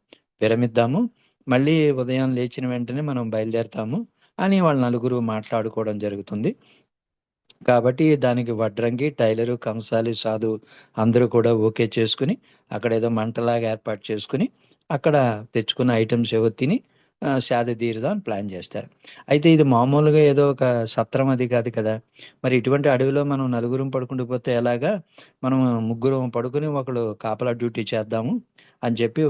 విరమిద్దాము, మళ్ళీ ఉదయం లేచిన వెంటనే మనం బయలుదేరుతాము అని వాళ్ళు నలుగురు మాట్లాడుకోవడం జరుగుతుంది. కాబట్టి దానికి వడ్రంగి, టైలరు, కంసాలి, సాధు అందరూ కూడా ఓకే చేసుకుని అక్కడ ఏదో మంటలాగా ఏర్పాటు చేసుకుని అక్కడ తెచ్చుకున్న ఐటమ్స్ ఏవో తిని సేద తీరుదాం అని ప్లాన్ చేస్తారు. అయితే ఇది మామూలుగా ఏదో ఒక సత్రం అది కాదు కదా. మరి ఇటువంటి అడవిలో మనం నలుగురం పడుకుంటూ పోతే ఎలాగా? మనం ముగ్గురం పడుకుని ఒకడు కాపలా డ్యూటీ చేద్దాము అని చెప్పి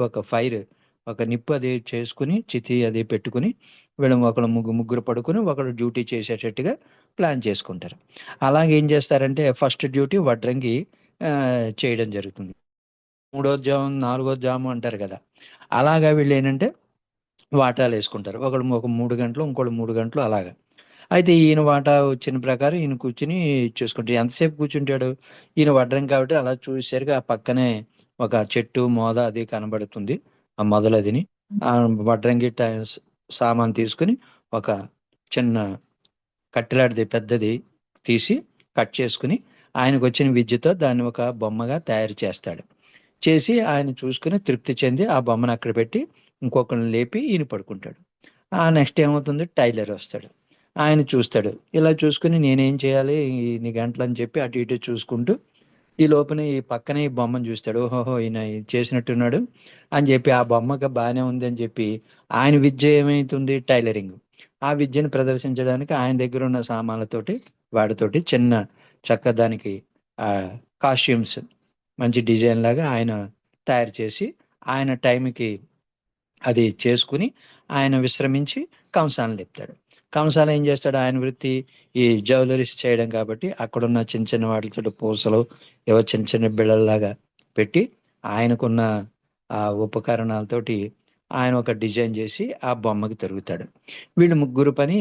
ఒక నిప్పు అది చేసుకుని చితి అది పెట్టుకుని వీళ్ళు ఒకళ్ళు ముగ్గురు పడుకుని ఒకడు డ్యూటీ చేసేటట్టుగా ప్లాన్ చేసుకుంటారు. అలాగే ఏం చేస్తారంటే ఫస్ట్ డ్యూటీ వడ్రంగి చేయడం జరుగుతుంది. 3వ జాము 4వ జాము అంటారు కదా, అలాగా వీళ్ళు ఏంటంటే వాటాలు వేసుకుంటారు. ఒకడు ఒక 3 గంటలు, ఇంకోటి 3 గంటలు అలాగా. అయితే ఈయన వాటా వచ్చిన ప్రకారం ఈయన కూర్చుని చూసుకుంటాడు. ఎంతసేపు కూర్చుంటాడు? ఈయన వడ్రంగి కాబట్టి అలా చూసేసరికి ఆ పక్కనే ఒక చెట్టు మోద అది కనబడుతుంది, ఆ మొదలదిని. ఆ వడ్రంగి సామాన్ తీసుకుని ఒక చిన్న కట్టెలాడిది పెద్దది తీసి కట్ చేసుకుని ఆయనకు వచ్చిన విద్యతో దాన్ని ఒక బొమ్మగా తయారు చేస్తాడు. చేసి ఆయన చూసుకుని తృప్తి చెంది ఆ బొమ్మను అక్కడ పెట్టి ఇంకొకరిని లేపి ఈయన పడుకుంటాడు. నెక్స్ట్ ఏమవుతుంది? టైలర్ వస్తాడు, ఆయన చూస్తాడు. ఇలా చూసుకుని నేనేం చేయాలి ఇన్ని గంటలు అని చెప్పి అటు ఇటు చూసుకుంటూ ఈ లోపల ఈ పక్కనే ఈ బొమ్మను చూస్తాడు. ఓహోహో ఈయన చేసినట్టున్నాడు అని చెప్పి ఆ బొమ్మగా బాగానే ఉంది అని చెప్పి ఆయన విద్య ఏమైతుంది? టైలరింగ్. ఆ విద్యను ప్రదర్శించడానికి ఆయన దగ్గర ఉన్న సామాన్లతోటి వాటితోటి చిన్న చక్కదానికి కాస్ట్యూమ్స్ మంచి డిజైన్ లాగా ఆయన తయారు చేసి ఆయన టైంకి అది చేసుకుని ఆయన విశ్రమించి కంసాలను లేపుతాడు. కంసాల ఏం చేస్తాడు? ఆయన వృత్తి ఈ జ్యువెలరీస్ చేయడం కాబట్టి అక్కడున్న చిన్న చిన్న వాటితో పూసలు ఏవో చిన్న చిన్న బిళ్ళల్లాగా పెట్టి ఆయనకున్న ఆ ఉపకరణాలతోటి ఆయన ఒక డిజైన్ చేసి ఆ బొమ్మకి తిరుగుతాడు. వీళ్ళు ముగ్గురు పని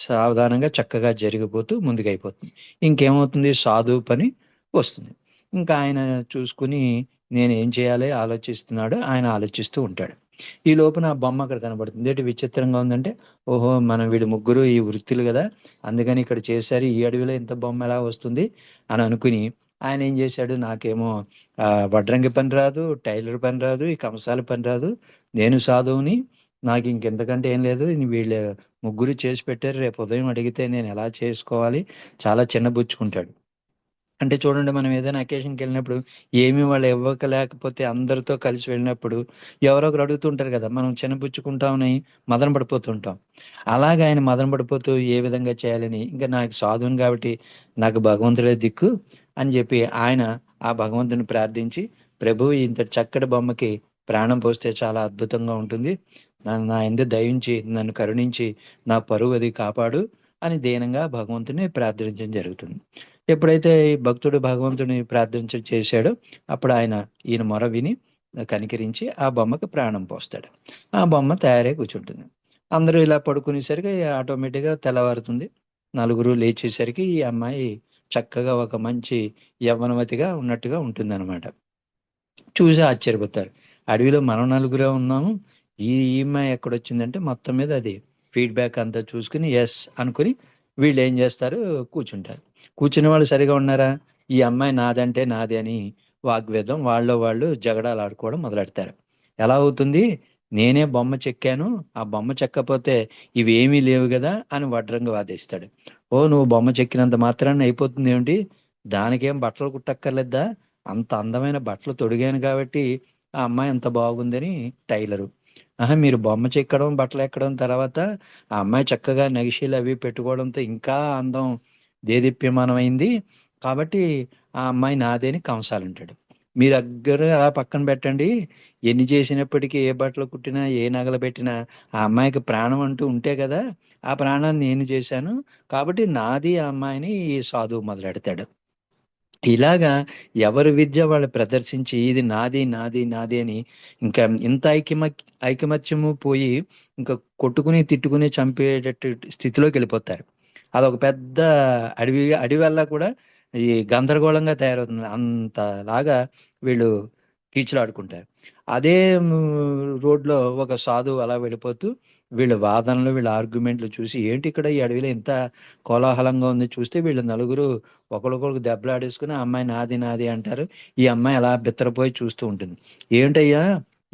సావధానంగా చక్కగా జరిగిపోతూ ముందుకైపోతుంది. ఇంకేమవుతుంది? సాధువు పని వస్తుంది. ఇంకా ఆయన చూసుకుని నేనేం చేయాలి ఆలోచిస్తున్నాడు. ఆయన ఆలోచిస్తూ ఉంటాడు. ఈ లోపున ఆ బొమ్మ అక్కడ కనబడుతుంది. ఏంటి విచిత్రంగా ఉందంటే, ఓహో! మనం వీళ్ళు ముగ్గురు ఈ వృత్తులు గదా! అందుకని ఇక్కడ చేశారు. ఈ అడవిలో ఇంత బొమ్మ ఎలా వస్తుంది అని అనుకుని ఆయన ఏం చేశాడు, నాకేమో వడ్రంగి పని రాదు, టైలర్ పని రాదు, ఈ కంసాల పని రాదు. నేను సాధువుని. నాకు ఇంకెంతకంటే ఏం లేదు. వీళ్ళు ముగ్గురు చేసి పెట్టారు. రేపు ఉదయం అడిగితే నేను ఎలా చేసుకోవాలి? చాలా చిన్నబుచ్చుకుంటాడు. అంటే చూడండి, మనం ఏదైనా అకేషన్‌కి వెళ్ళినప్పుడు ఏమి వాళ్ళు ఇవ్వకలేకపోతే అందరితో కలిసి వెళ్ళినప్పుడు ఎవరో ఒకరు అడుగుతుంటారు కదా! మనం చిన్నబుచ్చుకుంటామని మదన పడిపోతుంటాం. అలాగా ఆయన మదన పడిపోతూ ఏ విధంగా చేయాలని, ఇంకా నాకు సాధువుని కాబట్టి నాకు భగవంతుడే దిక్కు అని చెప్పి ఆయన ఆ భగవంతుని ప్రార్థించి, ప్రభు ఇంతటి చక్కటి బొమ్మకి ప్రాణం పోస్తే చాలా అద్భుతంగా ఉంటుంది. నా యందు దయించి నన్ను కరుణించి నా పరువు అది కాపాడు అని దీనంగా భగవంతుని ప్రార్థించడం జరుగుతుంది. ఎప్పుడైతే ఈ భక్తుడు భగవంతుని ప్రార్థించడం చేశాడో అప్పుడు ఈయన మొర విని కనికరించి ఆ బొమ్మకి ప్రాణం పోస్తాడు. ఆ బొమ్మ తయారై కూర్చుంటుంది. అందరూ ఇలా పడుకునేసరికి ఆటోమేటిక్‌గా తెల్లవారుతుంది. నలుగురు లేచేసరికి ఈ అమ్మాయి చక్కగా ఒక మంచి యవ్వనవతిగా ఉన్నట్టుగా ఉంటుందన్నమాట. చూసి ఆశ్చర్యపోతారు. అడవిలో మనం నలుగురే ఉన్నాము. ఈమె ఎక్కడొచ్చిందంటే మొత్తం మీద అది ఫీడ్‌బ్యాక్ అంతా చూసుకొని యెస్ అనుకుని వీళ్ళేం జేస్తారు, కూర్చుంటారు. కూర్చున్న వాళ్ళు సరిగా ఉన్నారా? ఈ అమ్మాయి నాదంటే నాది అని వాగ్వేదం వాళ్ళలో వాళ్ళు జగడాలాడుకోవడం మొదలెడతారు. ఎలా అవుతుంది? నేనే బొమ్మ చెక్కాను. ఆ బొమ్మ చెక్కకపోతే ఇవేమీ లేవు గదా! అని వడ్రంగి వాదిస్తాడు. ఓహ్! నువ్వు బొమ్మ చెక్కినంత మాత్రాన అయిపోతుందేమిటి? దానికేం బట్టలు కుట్టక్కర్లేదా? అంత అందమైన బట్టలు తొడిగాను కాబట్టి ఆ అమ్మాయి అంత బాగుందని టైలరు. ఆహా! మీరు బొమ్మ చెక్కడం, బట్టలెక్కడం తర్వాత ఆ అమ్మాయి చక్కగా నగిషీలు అవి పెట్టుకోవడంతో ఇంకా అందం దేదీప్యమానమైంది. కాబట్టి ఆ అమ్మాయి నాదే అని కంసాలంటాడు. మీరు దగ్గర అలా పక్కన పెట్టండి. ఎన్ని చేసినప్పటికీ ఏ బట్టలు కుట్టినా, ఏ నగలు పెట్టినా ఆ అమ్మాయికి ప్రాణం అంటూ ఉంటే గదా! ఆ ప్రాణాన్ని నేను చేశాను. కాబట్టి నాది ఆ అమ్మాయిని ఈ సాధువు మొదలెడతాడు. ఇలాగా ఎవరి విద్య వాళ్ళు ప్రదర్శించి ఇది నాది, నాది, నాది అని ఇంకా ఇంత ఐకమత్యము పోయి ఇంకా కొట్టుకుని, తిట్టుకుని చంపేటట్టు స్థితిలోకెళ్ళిపోతారు. అదొక పెద్ద అడవల్లా కూడా ఈ గందరగోళంగా తయారవుతుంది. అంతలాగా వీళ్ళు కీచులాడుకుంటారు. అదే రోడ్‌లో ఒక సాధువు అలా వెళ్ళిపోతూ వీళ్ళ వాదనలు, వీళ్ళ ఆర్గ్యుమెంట్లు చూసి ఏంటి ఇక్కడ ఈ అడవిలో ఇంత కోలాహలంగా ఉంది, చూస్తే వీళ్ళు నలుగురు ఒకళ్ళకొకళ్ళు దెబ్బలాడేసుకుని ఆ అమ్మాయి నాది, నాది అంటారు. ఈ అమ్మాయి అలా బిత్తరపోయి చూస్తూ ఉంటుంది. ఏంటయ్యా!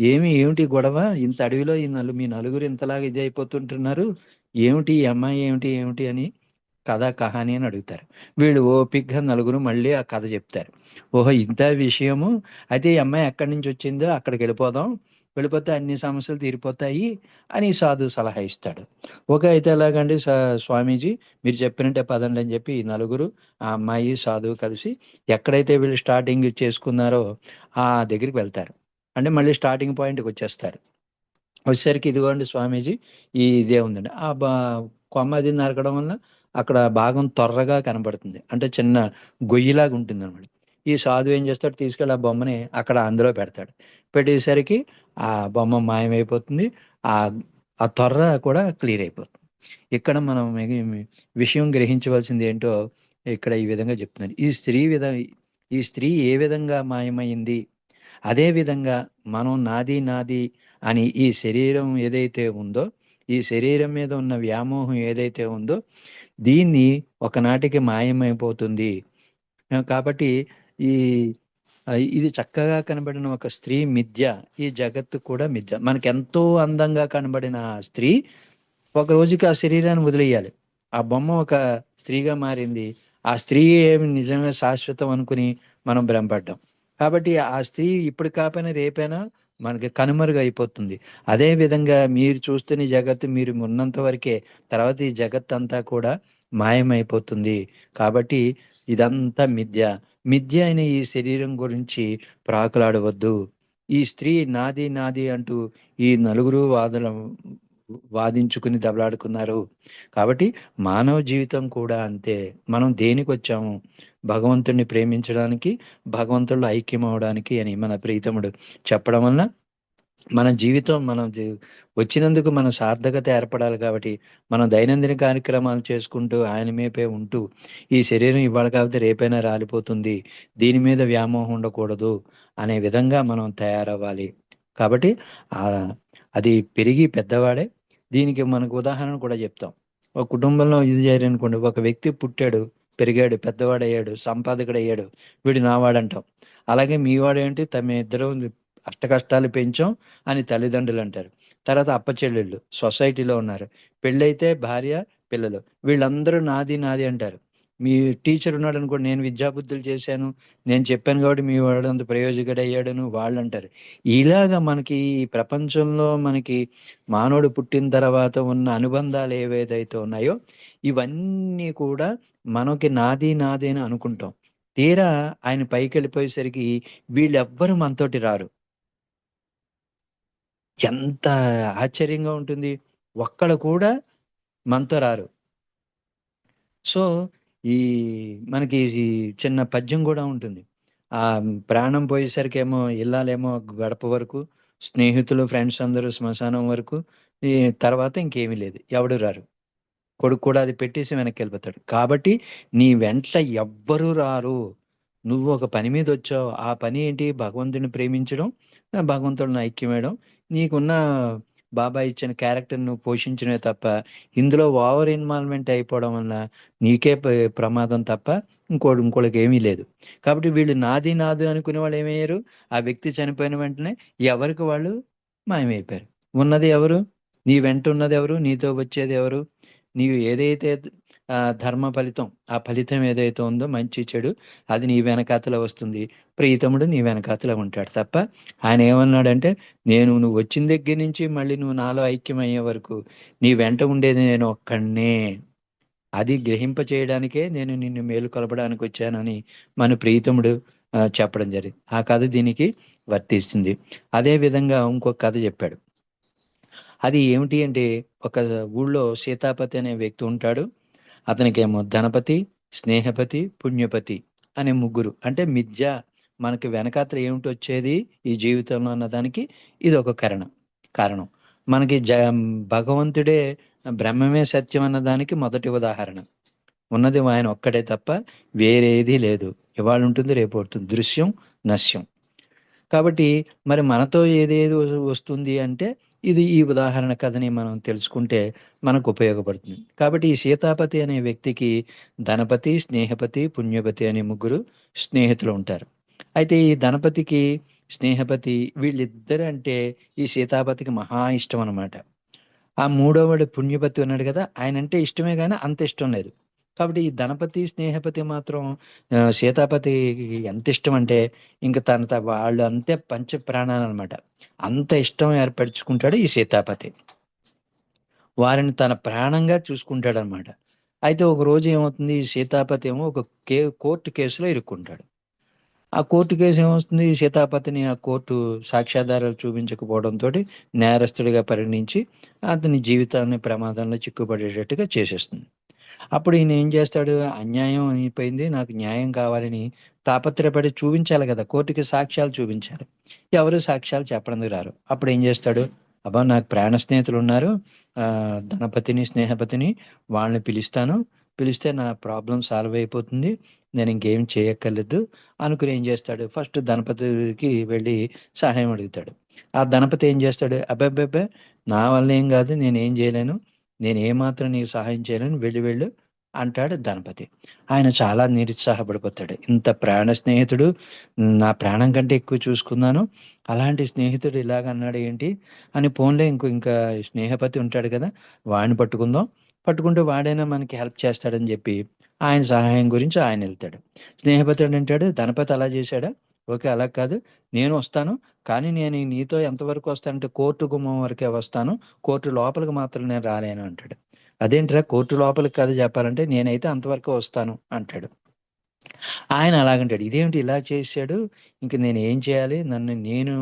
ఏమిటి గొడవ? ఇంత అడవిలో మీ నలుగురు ఇంతలాగా ఇది అయిపోతుంటున్నారు. ఏమిటి ఈ అమ్మాయి ఏమిటి అని కహాని అని అడుగుతారు. వీళ్ళు ఓపికగా నలుగురు మళ్ళీ ఆ కథ చెప్తారు. ఓహో! ఇంత విషయము. అయితే ఈ అమ్మాయి ఎక్కడి నుంచి వచ్చిందో అక్కడికెళ్ళిపోదాం. వెళ్ళిపోతే అన్ని సమస్యలు తీరిపోతాయి అని సాధువు సలహా ఇస్తాడు. ఓకే. అయితే ఎలాగండి స్వామీజీ మీరు చెప్పినట్టే పదండి అని చెప్పి ఈ నలుగురు, ఆ అమ్మాయి, సాధువు కలిసి ఎక్కడైతే వీళ్ళు స్టార్టింగ్ చేసుకున్నారో ఆ దగ్గరికి వెళ్తారు. అంటే మళ్ళీ స్టార్టింగ్ పాయింట్‌కొచ్చేస్తారు. వచ్చేసరికి ఇదిగోండి స్వామీజీ ఇదే ఉందండి. కొమ్మ అది నరకడం వల్ల అక్కడ భాగం తొర్రగా కనబడుతుంది. అంటే చిన్న గొయ్యిలాగా ఉంటుందనమాట. ఈ సాధువు ఏం చేస్తాడు, తీసుకెళ్ళి ఆ బొమ్మని అక్కడ అందులో పెడతాడు. పెట్టేసరికి ఆ బొమ్మ మాయమైపోతుంది. ఆహ్, ఆ తొర్ర కూడా క్లియర్ అయిపోతుంది. ఇక్కడ మనం విషయం గ్రహించవలసింది ఏంటో ఇక్కడ ఈ విధంగా చెప్తున్నారు. ఈ స్త్రీ ఏ విధంగా మాయమైంది? అదే విధంగా మనం నాది, నాది అని ఈ శరీరం ఏదైతే ఉందో, ఈ శరీరం మీద ఉన్న వ్యామోహం ఏదైతే ఉందో, దీన్ని ఒకనాటికి మాయమైపోతుంది. కాబట్టి ఈ ఇది చక్కగా కనబడిన ఒక స్త్రీ మిథ్య. ఈ జగత్తు కూడా మిథ్య. మనకెంతో అందంగా కనబడిన ఆ స్త్రీ ఒక రోజుకి ఆ శరీరాన్ని వదిలేయాలి. ఆ బొమ్మ ఒక స్త్రీగా మారింది. ఆ స్త్రీ ఏమి నిజంగా శాశ్వతం అనుకుని మనం భ్రమపడ్డాం. కాబట్టి ఆ స్త్రీ ఇప్పుడు కాకపోయినా రేపైనా మనకి కనుమరుగైపోతుంది. అదే విధంగా మీరు చూస్తున్న ఈ జగత్తు మీరు ఉన్నంత వరకే. తర్వాత ఈ జగత్తంతా కూడా మాయమైపోతుంది. కాబట్టి ఇదంతా మిథ్య. మిథ్య అయిన ఈ శరీరం గురించి ప్రాకులాడవద్దు. ఈ స్త్రీ నాది, నాది అంటూ ఈ నలుగురు వాదించుకుని దెబ్బలాడుకున్నారు. కాబట్టి మానవ జీవితం కూడా అంతే. మనం దేనికొచ్చాము? భగవంతుడిని ప్రేమించడానికి, భగవంతుడిలో ఐక్యమవ్వడానికి అని మన ప్రీతముడు చెప్పడం వలన మన జీవితం వచ్చినందుకు మన సార్థకత ఏర్పడాలి కాబట్టి మనం దైనందిన కార్యక్రమాలు చేసుకుంటూ ఆయన మీపే ఉంటూ ఈ శరీరం ఇవాళ కాబట్టి రేపైనా రాలిపోతుంది, దీని మీద వ్యామోహం ఉండకూడదు అనే విధంగా మనం తయారవ్వాలి. కాబట్టి అది పెరిగి పెద్దవాడే. దీనికి మనకు ఉదాహరణ కూడా చెప్తాం. ఒక కుటుంబంలో ఇది చేయాలనుకోండి, ఒక వ్యక్తి పుట్టాడు, పెరిగాడు, పెద్దవాడయ్యాడు, సంపాదకుడయ్యాడు, వీడు నావాడంటాం. అలాగే మీవాడు ఏంటి, తమ ఇద్దరు అష్ట కష్టాలు పెంచాం అని తల్లిదండ్రులు అంటారు. తర్వాత అప్పచెల్లెళ్ళు సొసైటీలో ఉన్నారు, పెళ్ళైతే భార్య పిల్లలు, వీళ్ళందరూ నాది నాది అంటారు. మీ టీచర్ ఉన్నాడు అనుకోండి, నేను విద్యాబుద్ధులు చేశాను, నేను చెప్పాను కాబట్టి మీ వాడంత ప్రయోజకుడు అయ్యాడను వాళ్ళు అంటారు. ఇలాగా మనకి ఈ ప్రపంచంలో మనకి మానవుడు పుట్టిన తర్వాత ఉన్న అనుబంధాలు ఏవేదైతే ఉన్నాయో ఇవన్నీ కూడా మనకి నాది నాది అని అనుకుంటాం. తీరా ఆయన పైకి వెళ్ళిపోయేసరికి వీళ్ళెవ్వరు మనతోటి రారు. ఎంత ఆశ్చర్యంగా ఉంటుంది, ఒక్కడు కూడా మనతో రారు. సో ఈ మనకి ఈ చిన్న పద్యం కూడా ఉంటుంది. ఆ ప్రాణం పోయేసరికి ఏమో ఇల్లాలేమో గడప వరకు, స్నేహితులు ఫ్రెండ్స్ అందరూ శ్మశానం వరకు, ఈ తర్వాత ఇంకేమీ లేదు, ఎవడు రారు. కొడుకు కూడా అది పెట్టేసి వెనక్కి వెళ్ళిపోతాడు. కాబట్టి నీ వెంట ఎవ్వరూ రారు. నువ్వు ఒక పని మీద వచ్చావు, ఆ పని ఏంటి, భగవంతుని ప్రేమించడం, భగవంతుడిని ఐక్యమేయడం, నీకున్న బాబా ఇచ్చిన క్యారెక్టర్ నువ్వు పోషించడమే తప్ప ఇందులో ఓవర్ ఇన్వాల్వ్మెంట్ అయిపోవడం వల్ల నీకే ప్రమాదం తప్ప ఇంకోళ్ళకి ఏమీ లేదు. కాబట్టి వీళ్ళు నాది నాది అనుకునే వాళ్ళు ఏమయ్యారు, ఆ వ్యక్తి చనిపోయిన వెంటనే ఎవరికి వాళ్ళు మాయమైపోయారు. ఉన్నది ఎవరు, నీ వెంట ఉన్నది ఎవరు, నీతో వచ్చేది ఎవరు, నీవు ఏదైతే ధర్మ ఫలితం, ఆ ఫలితం ఏదైతే ఉందో మంచి చెడు, అది నీ వెనకాతల వస్తుంది. ప్రీతముడు నీ వెనకాతల ఉంటాడు తప్ప ఆయన ఏమన్నాడంటే, నువ్వు వచ్చిన దగ్గర నుంచి మళ్ళీ నువ్వు నాలో ఐక్యమయ్యే వరకు నీ వెంట ఉండేది నేను ఒక్కడినే. అది గ్రహింప చేయడానికే నేను నిన్ను మేలు కొలపడానికి వచ్చానని మన ప్రీతముడు చెప్పడం జరిగింది. ఆ కథ దీనికి వర్తిస్తుంది. అదే విధంగా ఇంకొక కథ చెప్పాడు. అది ఏమిటి అంటే, ఒక ఊళ్ళో సీతాపతి అనే వ్యక్తి ఉంటాడు. అతనికేమో ధనపతి, స్నేహపతి, పుణ్యపతి అనే ముగ్గురు. అంటే మిథ్య, మనకి వెనకాతల ఏమిటి వచ్చేది ఈ జీవితంలో అన్నదానికి ఇది ఒక కారణం. మనకి భగవంతుడే బ్రహ్మమే సత్యం అన్నదానికి మొదటి ఉదాహరణ. ఉన్నది ఆయన ఒక్కడే తప్ప వేరేది లేదు. ఇవాళ ఉంటుంది, రేపు ఉంటుంది, దృశ్యం నశ్యం. కాబట్టి మరి మనతో ఏదేది వస్తుంది అంటే ఇది ఈ ఉదాహరణ కథని మనం తెలుసుకుంటే మనకు ఉపయోగపడుతుంది. కాబట్టి ఈ సీతాపతి అనే వ్యక్తికి ధనపతి, స్నేహపతి, పుణ్యపతి అనే ముగ్గురు స్నేహితులు ఉంటారు. అయితే ఈ ధనపతికి, స్నేహపతి వీళ్ళిద్దరు అంటే ఈ సీతాపతికి మహా ఇష్టం అనమాట. ఆ మూడోవాడు పుణ్యపతి ఉన్నాడు కదా, ఆయన అంటే ఇష్టమే కానీ అంత ఇష్టం లేదు. కాబట్టి ఈ ధనపతి, స్నేహపతి మాత్రం సీతాపతికి ఎంత ఇష్టం అంటే ఇంకా వాళ్ళు అంటే పంచ ప్రాణాలు అనమాట. అంత ఇష్టం ఏర్పరచుకుంటాడు ఈ సీతాపతి. వారిని తన ప్రాణంగా చూసుకుంటాడు అనమాట. అయితే ఒక రోజు ఏమవుతుంది, ఈ సీతాపతి ఏమో ఒక కోర్టు కేసులో ఇరుక్కుంటాడు. ఆ కోర్టు కేసు ఏమవుతుంది, సీతాపతిని ఆ కోర్టు సాక్ష్యాధారాలు చూపించకపోవడంతో నేరస్తుడిగా పరిగణించి అతని జీవితాన్ని ప్రమాదంలో చిక్కుపడేటట్టుగా చేసేస్తుంది. అప్పుడు ఈయన ఏం చేస్తాడు, అన్యాయం అయిపోయింది, నాకు న్యాయం కావాలని తాపత్రయపడి చూపించాలి కదా, కోర్టుకి సాక్ష్యాలు చూపించాలి. ఎవరు సాక్ష్యాలు చెప్పడానికి రారు. అప్పుడు ఏం చేస్తాడు, అబ్బా నాకు ప్రాణ స్నేహితులు ఉన్నారు, ధనపతిని, స్నేహపతిని, వాళ్ళని పిలిస్తే నా ప్రాబ్లం సాల్వ్ అయిపోతుంది, నేను ఇంకేం చేయక్కర్లేదు అనుకుని ఏం చేస్తాడు, ఫస్ట్ ధనపతికి వెళ్ళి సహాయం అడుగుతాడు. ఆ ధనపతి ఏం చేస్తాడు, అబ్బాబ్బాబ్బా నా వల్ల ఏం కాదు, నేనేం చేయలేను, నేను ఏమాత్రం నీకు సహాయం చేయలేను, వెళ్ళు అంటాడు ధనపతి. ఆయన చాలా నిరుత్సాహపడిపోతాడు. ఇంత ప్రాణ స్నేహితుడు, నా ప్రాణం కంటే ఎక్కువ చూసుకున్నాను, అలాంటి స్నేహితుడు ఇలాగ అన్నాడు ఏంటి అని, పోన్లే ఇంకా స్నేహపతి ఉంటాడు కదా, వాడిని పట్టుకుంటే వాడైనా మనకి హెల్ప్ చేస్తాడని చెప్పి ఆయన సహాయం గురించి ఆయన వెళ్తాడు. స్నేహపతి అంటాడు, ధనపతి అలా చేశాడా, ఓకే అలా కాదు, నేను వస్తాను, కానీ నేను నీతో ఎంతవరకు వస్తానంటే కోర్టు గుమ్మం వరకే వస్తాను, కోర్టు లోపలికి మాత్రం నేను రాలేను అంటాడు. అదేంట్రా, కోర్టు లోపలికి కథ చెప్పాలంటే నేనైతే అంతవరకు వస్తాను అంటాడు. ఆయన అలాగంటాడు, ఇదేమిటి ఇలా చేశాడు, ఇంక నేను ఏం చేయాలి, నేను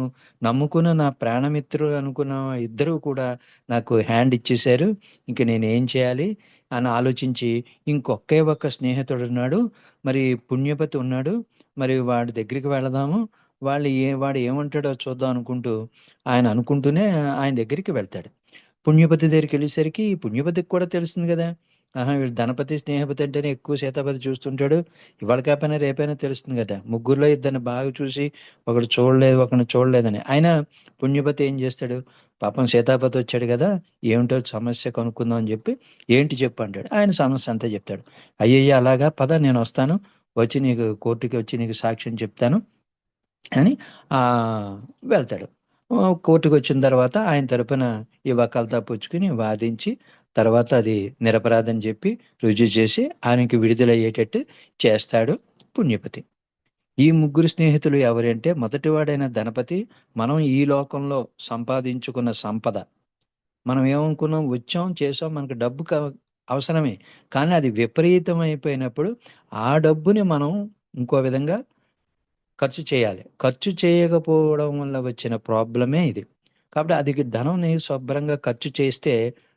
నమ్ముకున్న నా ప్రాణమిత్రులు అనుకున్న ఇద్దరు కూడా నాకు హ్యాండ్ ఇచ్చేశారు, ఇంక నేను ఏం చేయాలి అని ఆలోచించి ఇంకొకే ఒక్క స్నేహితుడు ఉన్నాడు, మరి పుణ్యపతి ఉన్నాడు, మరి వాడి దగ్గరికి వెళదాము, వాడు ఏమంటాడో చూద్దాం అనుకుంటూ ఆయన అనుకుంటూనే ఆయన దగ్గరికి వెళ్తాడు. పుణ్యపతి దగ్గరికి వెళ్ళేసరికి పుణ్యపతికి కూడా తెలుస్తుంది కదా, ఆహా వీడు ధనపతి స్నేహపతి అంటేనే ఎక్కువ సీతాపతి చూస్తుంటాడు, ఇవాళ కాకపోయినా రేపైనా తెలుస్తుంది కదా, ముగ్గురులో ఇద్దరిని బాగా చూసి ఒకడు చూడలేదు ఒకడిని చూడలేదని. ఆయన పుణ్యపతి ఏం చేస్తాడు, పాపం సీతాపతి వచ్చాడు కదా, ఏమిటో సమస్య కనుక్కుందాం అని చెప్పి ఏంటి చెప్పు అంటాడు. ఆయన సమస్య అంతా చెప్తాడు. అయ్యయ్య అలాగా, పద నేను వస్తాను, వచ్చి నీకు కోర్టుకి వచ్చి నీకు సాక్ష్యం చెప్తాను అని వెళ్తాడు. కోర్టుకు వచ్చిన తర్వాత ఆయన తరపున ఈ వకాల్తా పుచ్చుకుని వాదించి తర్వాత అది నిరపరాధని చెప్పి రుజువు చేసి ఆయనకి విడుదలయ్యేటట్టు చేస్తాడు పుణ్యపతి. ఈ ముగ్గురు స్నేహితులు ఎవరంటే, మొదటివాడైన ధనపతి మనం ఈ లోకంలో సంపాదించుకున్న సంపద, మనం ఏమనుకున్నాం, వచ్చాం చేసాం, మనకు డబ్బు అవసరమే, కానీ అది విపరీతం అయిపోయినప్పుడు ఆ డబ్బుని మనం ఇంకో విధంగా ఖర్చు చేయాలి. ఖర్చు చేయకపోవడం వల్ల వచ్చిన ప్రాబ్లమే ఇది. కాబట్టి అది ధనంని శుభ్రంగా ఖర్చు చేస్తే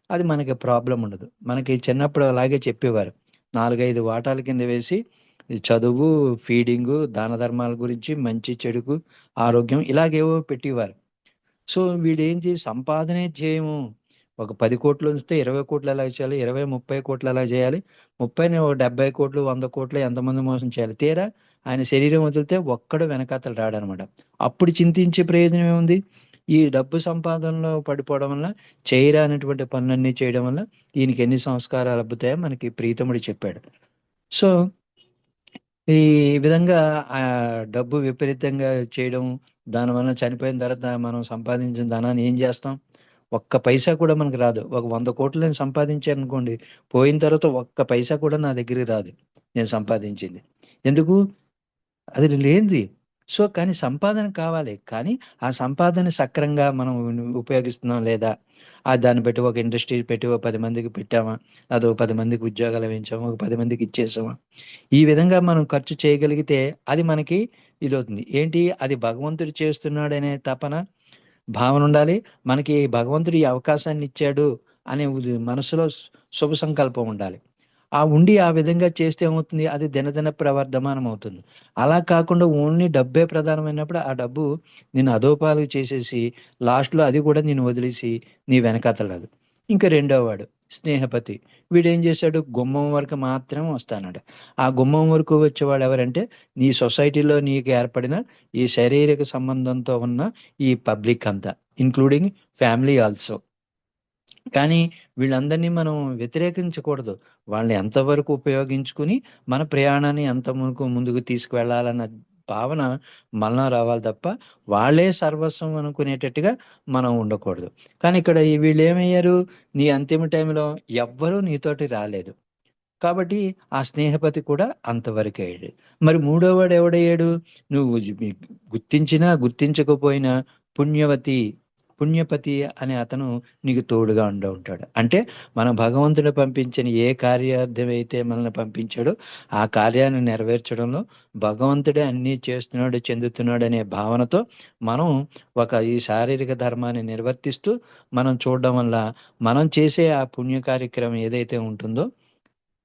అది మనకి ప్రాబ్లం ఉండదు. మనకి చిన్నప్పుడు అలాగే చెప్పేవారు, 4-5 వాటాల కింద వేసి చదువు, ఫీడింగు, దాన ధర్మాల గురించి, మంచి చెడుకు, ఆరోగ్యం ఇలాగేవో పెట్టేవారు. సో వీడేంటి, సంపాదనే చేయము, ఒక 10 కోట్లు వస్తే 20 కోట్లు ఎలా చేయాలి, 20, 30 కోట్లు ఎలా చేయాలి, 30ని 70 కోట్లు, 100 కోట్లు ఎంతమంది మోసం చేయాలి. తీరా ఆయన శరీరం వదిలితే ఒక్కడు వెనకాతలు రాడనమాట. అప్పుడు చింతించే ప్రయోజనం ఏముంది, ఈ డబ్బు సంపాదనలో పడిపోవడం వల్ల, చేయరానటువంటి పనులన్నీ చేయడం వల్ల ఈయనకి ఎన్ని సంస్కారాలు అబ్బుతాయో మనకి ప్రీతముడు చెప్పాడు. సో ఈ విధంగా డబ్బు విపరీతంగా చేయడం, దానివల్ల చనిపోయిన తర్వాత మనం సంపాదించిన ధనాన్ని ఏం చేస్తాం, ఒక్క పైసా కూడా మనకు రాదు. ఒక 100 కోట్లు నేను సంపాదించాను అనుకోండి, పోయిన తర్వాత ఒక్క పైసా కూడా నా దగ్గరికి రాదు నేను సంపాదించింది. ఎందుకు, అది లేనిది. సో కానీ సంపాదన కావాలి, కానీ ఆ సంపాదన సక్రంగా మనం ఉపయోగిస్తున్నాం లేదా, దాన్ని పెట్టి ఒక ఇండస్ట్రీ పెట్టి 10 మందికి పెట్టామా, అదో 10 మందికి ఉద్యోగాలు వేయించామా, ఒక 10 మందికి ఇచ్చేసామా, ఈ విధంగా మనం ఖర్చు చేయగలిగితే అది మనకి ఇదవుతుంది. ఏంటి, అది భగవంతుడు చేస్తున్నాడనే తపన భావన ఉండాలి. మనకి భగవంతుడు ఈ అవకాశాన్ని ఇచ్చాడు అనే మనసులో శుభ సంకల్పం ఉండాలి. ఉండి ఆ విధంగా చేస్తే ఏమవుతుంది, అది దినదిన ప్రవర్ధమానం అవుతుంది. అలా కాకుండా ఓన్లీ డబ్బే ప్రధానమైనప్పుడు ఆ డబ్బు నేను అధోపాలు చేసేసి లాస్ట్లో అది కూడా నేను వదిలేసి నీ వెనకాతలాడు. ఇంకా రెండో వాడు స్నేహపతి, వీడేం చేశాడు, గుమ్మం వరకు మాత్రమే వస్తాడు. ఆ గుమ్మం వరకు వచ్చేవాడు ఎవరంటే, నీ సొసైటీలో నీకు ఏర్పడిన ఈ శారీరక సంబంధంతో ఉన్న ఈ పబ్లిక్ అంతా, ఇంక్లూడింగ్ ఫ్యామిలీ ఆల్సో. కానీ వీళ్ళందరినీ మనం వ్యతిరేకించకూడదు. వాళ్ళని ఎంతవరకు ఉపయోగించుకుని మన ప్రయాణాన్ని ఎంత ముందుకు తీసుకువెళ్ళాలన్న భావన మనలో రావాలి తప్ప, వాళ్ళే సర్వస్వం అనుకునేటట్టుగా మనం ఉండకూడదు. కానీ ఇక్కడ వీళ్ళు ఏమయ్యారు, నీ అంతిమ టైంలో ఎవ్వరూ నీతోటి రాలేదు. కాబట్టి ఆ స్నేహపతి కూడా అంతవరకు అయ్యాడు. మరి మూడోవాడు ఎవడయ్యాడు, నువ్వు గుర్తించినా గుర్తించకపోయినా పుణ్యపతి అనే అతను నీకు తోడుగా ఉంటాడు. అంటే మన భగవంతుడు పంపించిన ఏ కార్యార్థం అయితే మనల్ని పంపించాడో ఆ కార్యాన్ని నెరవేర్చడంలో భగవంతుడే అన్నీ చేస్తున్నాడు, చెందుతున్నాడు అనే భావనతో మనం ఈ శారీరక ధర్మాన్ని నిర్వర్తిస్తూ మనం చూడడం వల్ల మనం చేసే ఆ పుణ్య కార్యక్రమం ఏదైతే ఉంటుందో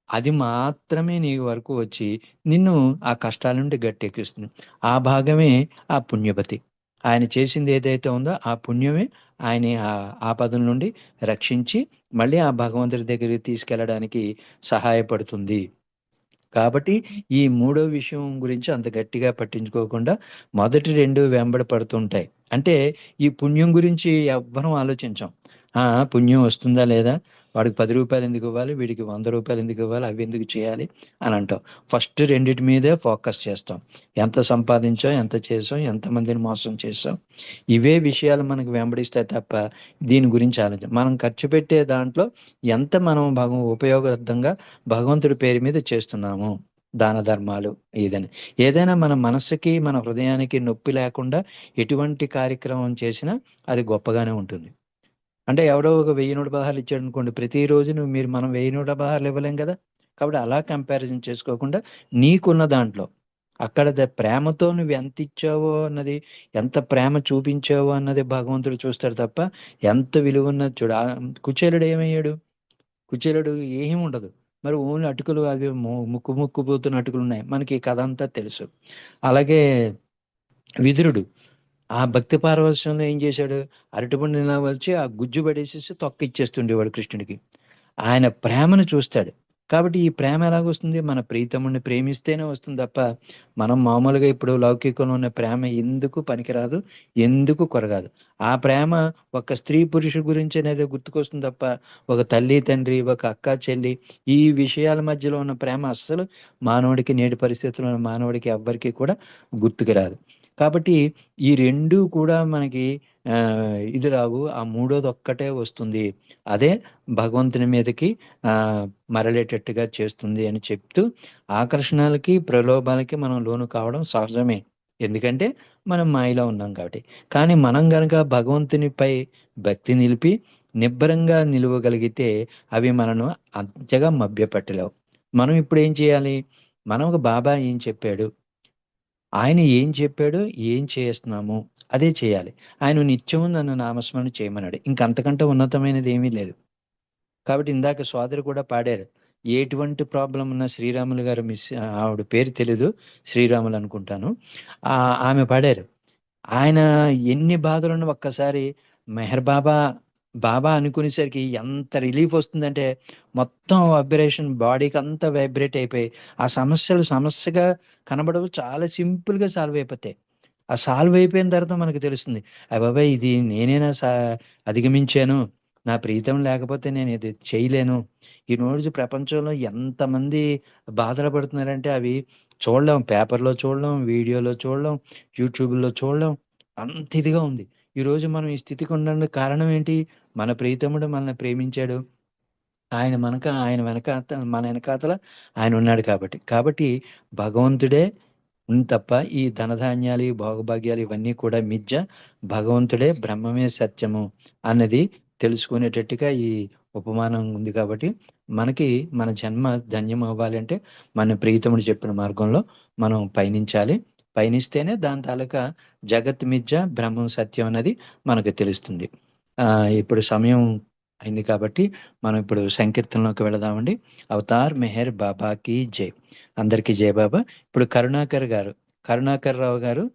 అది మాత్రమే నీ వరకు వచ్చి నిన్ను ఆ కష్టాల నుండి గట్టెక్కిస్తుంది. ఆ భాగమే ఆ పుణ్యపతి. ఆయన చేసింది ఏదైతే ఉందో ఆ పుణ్యమే ఆయన ఆపదల నుండి రక్షించి మళ్ళీ ఆ భగవంతుడి దగ్గరికి తీసుకెళ్ళడానికి సహాయపడుతుంది. కాబట్టి ఈ మూడో విషయం గురించి అంత గట్టిగా పట్టించుకోకుండా మొదటి 2 వెంబడి పడుతుంటాయి. అంటే ఈ పుణ్యం గురించి ఎవ్వరం ఆలోచించాం. పుణ్యం వస్తుందా లేదా, వాడికి 10 రూపాయలు ఎందుకు ఇవ్వాలి, వీడికి 100 రూపాయలు ఎందుకు ఇవ్వాలి, అవి ఎందుకు చేయాలి అని అంటాం. ఫస్ట్ రెండిటి మీదే ఫోకస్ చేస్తాం. ఎంత సంపాదించాం, ఎంత చేసాం, ఎంతమందిని మోసం చేసాం, ఇవే విషయాలు మనకు వెంబడిస్తాయి తప్ప దీని గురించి ఆలోచన. మనం ఖర్చు పెట్టే దాంట్లో ఎంత మనం ఉపయోగార్థంగా భగవంతుడి పేరు మీద చేస్తున్నాము, దాన ధర్మాలు ఏదైనా మన మనసుకి మన హృదయానికి నొప్పి లేకుండా ఎటువంటి కార్యక్రమం చేసినా అది గొప్పగానే ఉంటుంది. అంటే ఎవడో ఒక 1000-116 ఇచ్చాడు అనుకోండి, ప్రతిరోజు మనం 1000-116 ఇవ్వలేం కదా. కాబట్టి అలా కంపారిజన్ చేసుకోకుండా నీకున్న దాంట్లో అక్కడ ప్రేమతో నువ్వు ఎంత ఇచ్చావో అన్నది, ఎంత ప్రేమ చూపించావో అన్నది భగవంతుడు చూస్తాడు తప్ప ఎంత విలువ ఉన్నది చూడు. కుచేలుడు ఏమయ్యాడు, కుచేలుడు ఏమీ ఉండదు, మరి ఓన్లీ అటుకులు, అవి ముక్కుపోతున్న అటుకులు ఉన్నాయి. మనకి కథ అంతా తెలుసు. అలాగే విదురుడు ఆ భక్తి పారవశ్యంలో ఏం చేశాడు, అరటిపండు ఇలా వచ్చి ఆ గుజ్జు పడేసేసి తొక్క ఇచ్చేస్తుండేవాడు కృష్ణుడికి. ఆయన ప్రేమను చూస్తాడు. కాబట్టి ఈ ప్రేమ ఎలాగొస్తుంది, మన ప్రీతముని ప్రేమిస్తేనే వస్తుంది తప్ప మనం మామూలుగా ఇప్పుడు లౌకికంలో ఉన్న ప్రేమ ఎందుకు పనికిరాదు, ఎందుకు కొరగాదు. ఆ ప్రేమ ఒక స్త్రీ పురుషుడి గురించి అనేది గుర్తుకొస్తుంది తప్ప ఒక తల్లి తండ్రి, ఒక అక్క చెల్లి, ఈ విషయాల మధ్యలో ఉన్న ప్రేమ అస్సలు మానవుడికి నేటి పరిస్థితుల్లో ఉన్న మానవుడికి ఎవ్వరికి కూడా గుర్తుకు రాదు. కాబట్టి ఈ రెండూ కూడా మనకి ఇది రావు. ఆ మూడోది ఒక్కటే వస్తుంది, అదే భగవంతుని మీదకి మరలేటట్టుగా చేస్తుంది అని చెప్తూ, ఆకర్షణలకి ప్రలోభాలకి మనం లోను కావడం సహజమే. ఎందుకంటే మనం మాయలో ఉన్నాం కాబట్టి. కానీ మనం గనక భగవంతునిపై భక్తి నిలిపి నిబ్బరంగా నిలవగలిగితే అవి మనను అంతగా మభ్యపెట్టలేవు. మనం ఇప్పుడు ఏం చేయాలి, మనం ఒక బాబా ఏం చెప్పాడు, ఆయన ఏం చెప్పాడో ఏం చేస్తున్నాము అదే చేయాలి. ఆయన నిత్యము నన్ను నామస్మరణ చేయమన్నాడు. ఇంకంతకంటే ఉన్నతమైనది ఏమీ లేదు. కాబట్టి ఇందాక సోదరు కూడా పాడారు. ఎటువంటి ప్రాబ్లం ఉన్న శ్రీరాములు గారు ఆవిడ పేరు తెలీదు, శ్రీరాములు అనుకుంటాను. ఆమె పాడారు. ఆయన ఎన్ని బాధలున్నా ఒక్కసారి మెహర్ బాబా బాబా అనుకునేసరికి ఎంత రిలీఫ్ వస్తుందంటే మొత్తం వైబ్రేషన్ బాడీకి అంతా వైబ్రేట్ అయిపోయి ఆ సమస్యలు సమస్యగా కనబడవు, చాలా సింపుల్గా సాల్వ్ అయిపోతాయి. ఆ సాల్వ్ అయిపోయిన తర్వాత మనకు తెలుస్తుంది, బాబాయ్ ఇది నేనేనా అధిగమించాను, నా ప్రీతం లేకపోతే నేను ఇది చేయలేను. ఈ రోజు ప్రపంచంలో ఎంతమంది బాధలు పడుతున్నారంటే అవి చూడలేం, పేపర్లో చూడలేం, వీడియోలో చూడలేం, యూట్యూబ్లో చూడలేం, అంత ఇదిగా ఉంది. ఈరోజు మనం ఈ స్థితికి ఉండడానికి కారణం ఏంటి, మన ప్రీతముడు మనల్ని ప్రేమించాడు, ఆయన మన వెనకాతల ఆయన ఉన్నాడు కాబట్టి. కాబట్టి భగవంతుడే తప్ప ఈ ధనధాన్యాలు, ఈ భోగభాగ్యాలు ఇవన్నీ కూడా మిథ్య, భగవంతుడే బ్రహ్మమే సత్యము అన్నది తెలుసుకునేటట్టుగా ఈ ఉపమానం ఉంది. కాబట్టి మనకి మన జన్మ ధన్యం అవ్వాలి అంటే మన ప్రీతముడు చెప్పిన మార్గంలో మనం పయనించాలి. పయనిస్తేనే దాని తాలూకా జగత్ మిథ్య, బ్రహ్మం సత్యం అన్నది మనకు తెలుస్తుంది. ఇప్పుడు సమయం అయింది కాబట్టి మనం ఇప్పుడు సంకీర్తనలోకి వెళదామండి. అవతార్ మెహర్ బాబాకి జై. అందరికీ జై బాబా. ఇప్పుడు కరుణాకర్ రావు గారు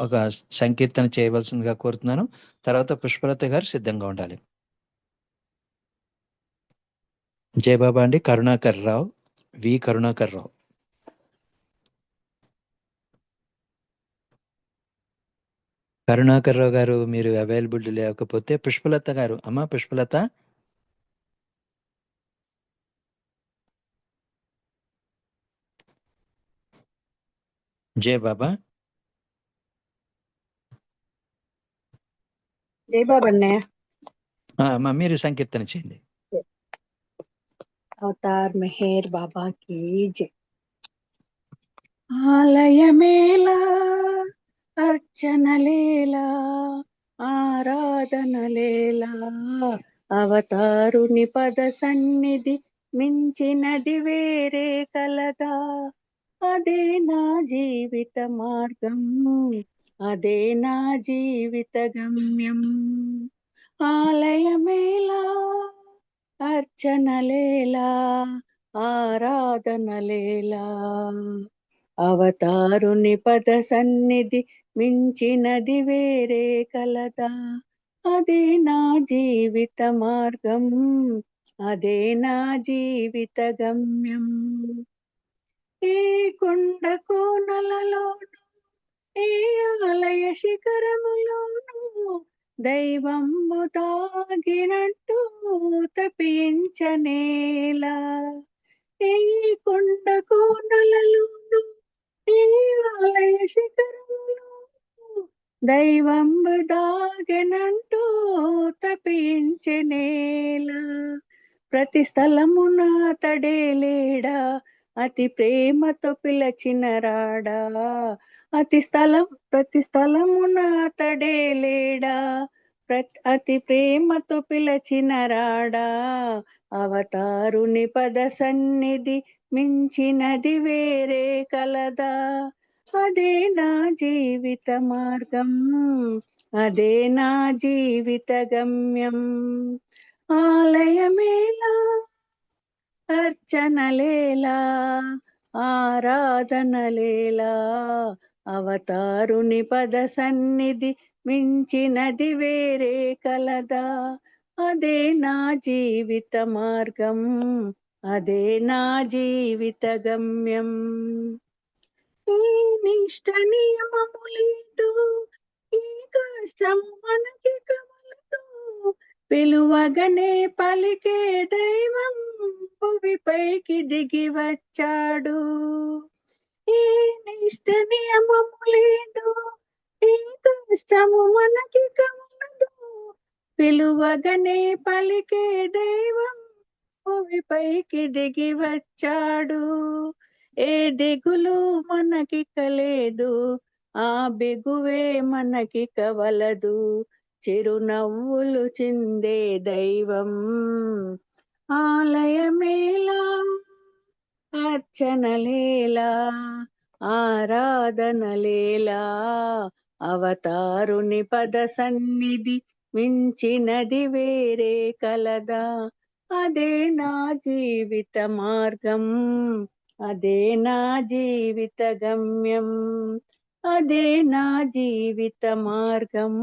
ఒక సంకీర్తన చేయవలసిందిగా కోరుతున్నాను. తర్వాత పుష్పలత గారు సిద్ధంగా ఉండాలి. జై బాబా అండి. కరుణాకర్ రావు గారు మీరు అవైలబుల్ లేకపోతే పుష్పలత గారు, అమ్మా పుష్పలత. జై బాబా. జై బాబా అన్నయ్య. అమ్మా మీరు సంకీర్తన చేయండి. అవతార్ మెహర్ బాబా की जय. ఆలయమేలా అర్చనలేలా ఆరాధనలేలా, అవతారుని పద సన్నిధి మించినది వేరే కలదా, అదే నా జీవిత మార్గం, అదే నా జీవిత గమ్యం. ఆలయమేలా అర్చనలేలా ఆరాధనలేలా, అవతారుని పద సన్నిధి మించినది వేరే కలదా, అదే నా జీవిత మార్గం, అదే నా జీవిత గమ్యం. ఏ కొండ కోనలలోను, ఏ ఆలయ శిఖరములోను దైవంబు దాగినట్టు తపించనేలా, ఏ కొండ కోనలలోను, ఏ ఆలయ శిఖరములోను దైవంబు దాగినట్టు తపించనేలా, ప్రతి స్థలమున తడే లేడా, అతి ప్రేమతో పిలచిన రాడా, ప్రతి స్థలమున తడే లేడా, అతి ప్రేమతో పిలచిన రాడా, అవతారుని పద సన్నిధి మించినది వేరే కలదా, అదే నా జీవిత మార్గం, అదే నా జీవిత గమ్యం. ఆలయమేలా అర్చనలేలా ఆరాధనలేలా, అవతారుని పద సన్నిధి మించినది వేరే కలదా, అదే నా జీవిత మార్గం, అదే నా జీవిత గమ్యం. ఈ నిష్ట నియమము లేదు, ఈ కష్టం మనకి కమలదు, పిలువగనే పలికే దైవం భువిపైకి దిగి వచ్చాడు. ఈ నిష్ట నియమము లేదు, ఈ కష్టము మనకి కమలదు, పిలువగనే పలికే దైవం భువిపైకి దిగి వచ్చాడు. ఏ దిగులు మనకి కలేదు, ఆ బిగువే మనకి కవలదు, చిరునవ్వులు చిందే దైవం ఆలయమేలా, అర్చనలేలా, ఆరాధనలేలా, అవతారుని పద సన్నిధి మించినది వేరే కలదా, అదే నా జీవిత మార్గం, అదే నా జీవిత గమ్యం, అదే నా జీవిత మార్గం,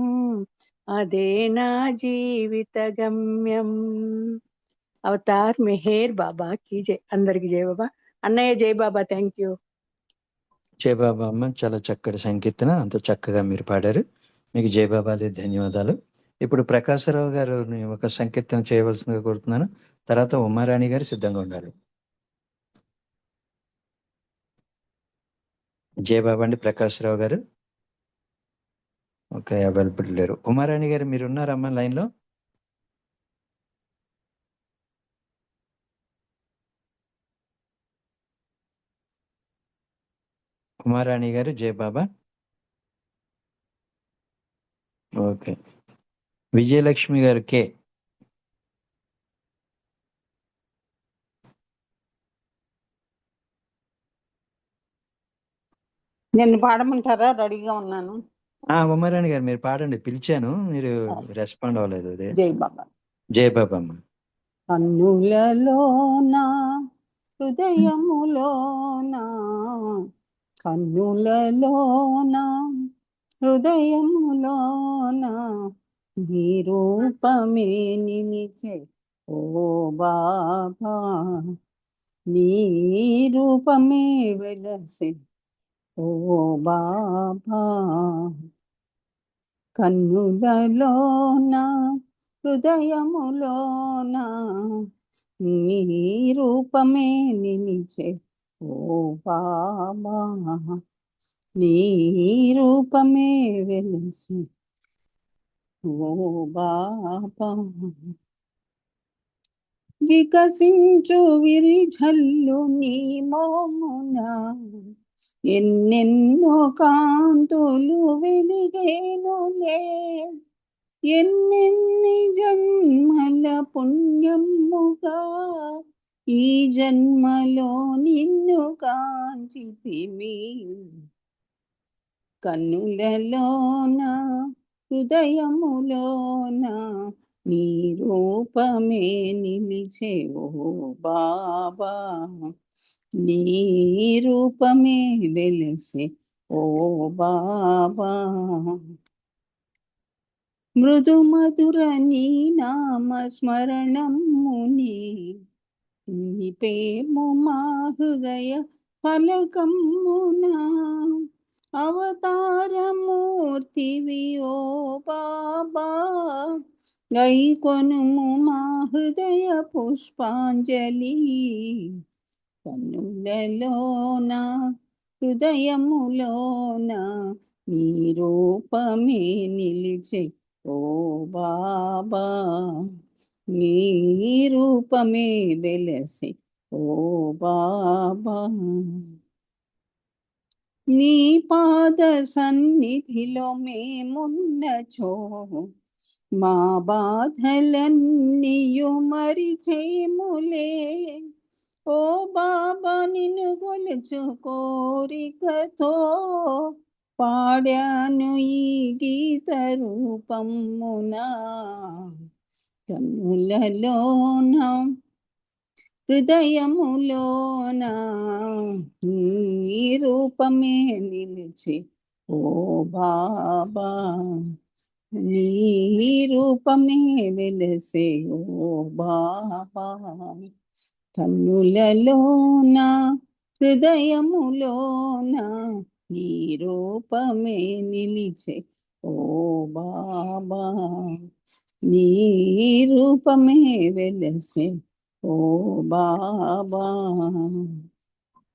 అదే నా జీవిత గమ్యం. అవతార్ మెహర్ బాబా కీ జై. అందరికి జై బాబా. అన్నయ్య జై బాబా. Thank you. జై బాబా అమ్మ, చాలా చక్కటి సంకీర్తన, అంత చక్కగా మీరు పాడారు. మీకు జై బాబాలే ధన్యవాదాలు. ఇప్పుడు ప్రకాశరావు గారు ఒక సంకీర్తన చేయవలసిందిగా కోరుతున్నాను. తర్వాత ఉమారాణి గారు సిద్ధంగా ఉన్నారు. జై బాబా అండి. ప్రకాశరావు గారు ఓకే, అవైలబుల్ లేరు. ఉమారాణి గారు మీరు ఉన్నారమ్మా లైన్లో? ఉమారాణి గారు జై బాబా. ఓకే, విజయలక్ష్మి గారు కే. నేను పాడమంటారా? రెడీగా ఉన్నాను. ఉమారాణి గారు మీరు పాడండి, పిలిచాను, మీరు రెస్పాండ్ అవ్వలేదు. అదే జై బాబా. జై బాబా అమ్మ. కన్నులలోన హృదయములోన, కన్నులలోన హృదయములోన, నీ రూపమే నిలిచే ఓ బాబా, నీ రూపమే వెలసే ఓ బాబా. కన్నులలోన హృదయములోన, నీ రూపమే నిలిచే ఓ బాబా, నీ రూపమే వెలిసి ఓ బాబా. వికసించు విరిజల్లు నీ మోమున, ఎన్నెన్నో కాంతులు వెలిగేనులే, ఎన్నెన్ని జన్మల పుణ్యముగా ఈ జన్మలో నిన్ను కాంచితిమి. కన్నులలోన హృదయములోన, నీ రూపమే నిలిచే ఓ బాబా, నీ రూపమే వెలిసే ఓ బాబా. మృదు మధుర నీ నామ స్మరణముని, నిపేము మా హృదయ ఫలకమున, అవతారమూర్తివి ఓ బాబా, గైకొనుము మా హృదయ పుష్పాంజలి. కన్నులలోన హృదయములోన, నీ రూపమే నిలిచే ఓ బాబా, నీ రూపమే వెలసే ఓ బాబా. నీ పాద సన్నిధిలో మేమున్నచో, మా బాధలన్నీయు మరిచేములే, ఓ బాబా నిన్ను కొలుచు కోరికతో, పాడాను ఈ గీత రూపమున. కన్నులలోన హృదయములోన, నీ రూపమే నిలిచి ఓ బాబా నీ రూపమే వెలసే ఓ బాబా కన్నులలోన హృదయములోన నీ రూపమే నిలిచే ఓ బాబా నీ రూపమే వెలసే ఓ బాబా.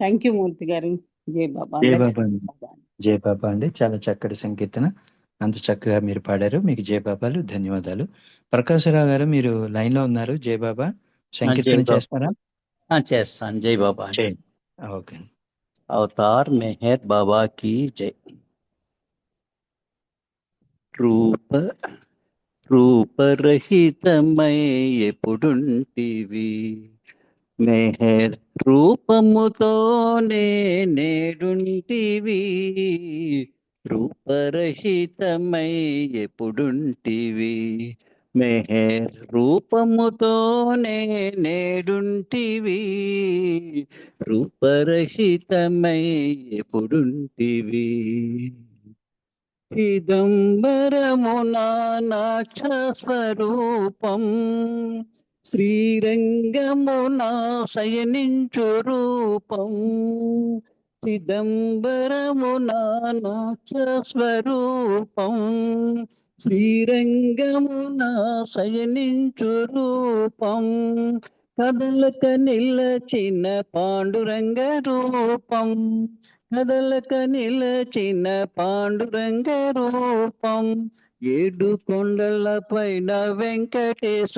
థ్యాంక్ యూ మూర్తి గారు. జై బాబా. జై అందరికీ బాబా అండి. జై బాబా అండి. చాలా చక్కటి సంకీర్తన, అంత చక్కగా మీరు పాడారు. మీకు జై బాబాలు, ధన్యవాదాలు. ప్రకాశరావు గారు మీరు లైన్ లో ఉన్నారు. జై బాబా జై సంకీర్తన బాబా చేస్తారా? చేస్తాను. జై బాబా అండి. చేయండి. ఓకే. అవతార్ మెహర్ బాబా की जय. రూప రూపరహితమై ఎప్పుడుంటివి, మెహర్ రూపముతోనే నేడుంటివి. రూపరహితమై ఎప్పుడుంటివి, మెహర్ రూపముతోనే నేడుంటివి. రూపరహితమై ఎప్పుడుంటివి. చిదంబరమునా నాక్ష స్వరూపం, శ్రీరంగమునా శయనించు రూపం. చిదంబరమునా నాక్ష స్వరూపం, శ్రీరంగమునా శయనించు రూపం. కదలక నిలచిన పాండురంగ రూపం, కదలక నిలచిన పాండురంగ రూపం. ఏడు కొండల పైన వెంకటేశ్వరూపం.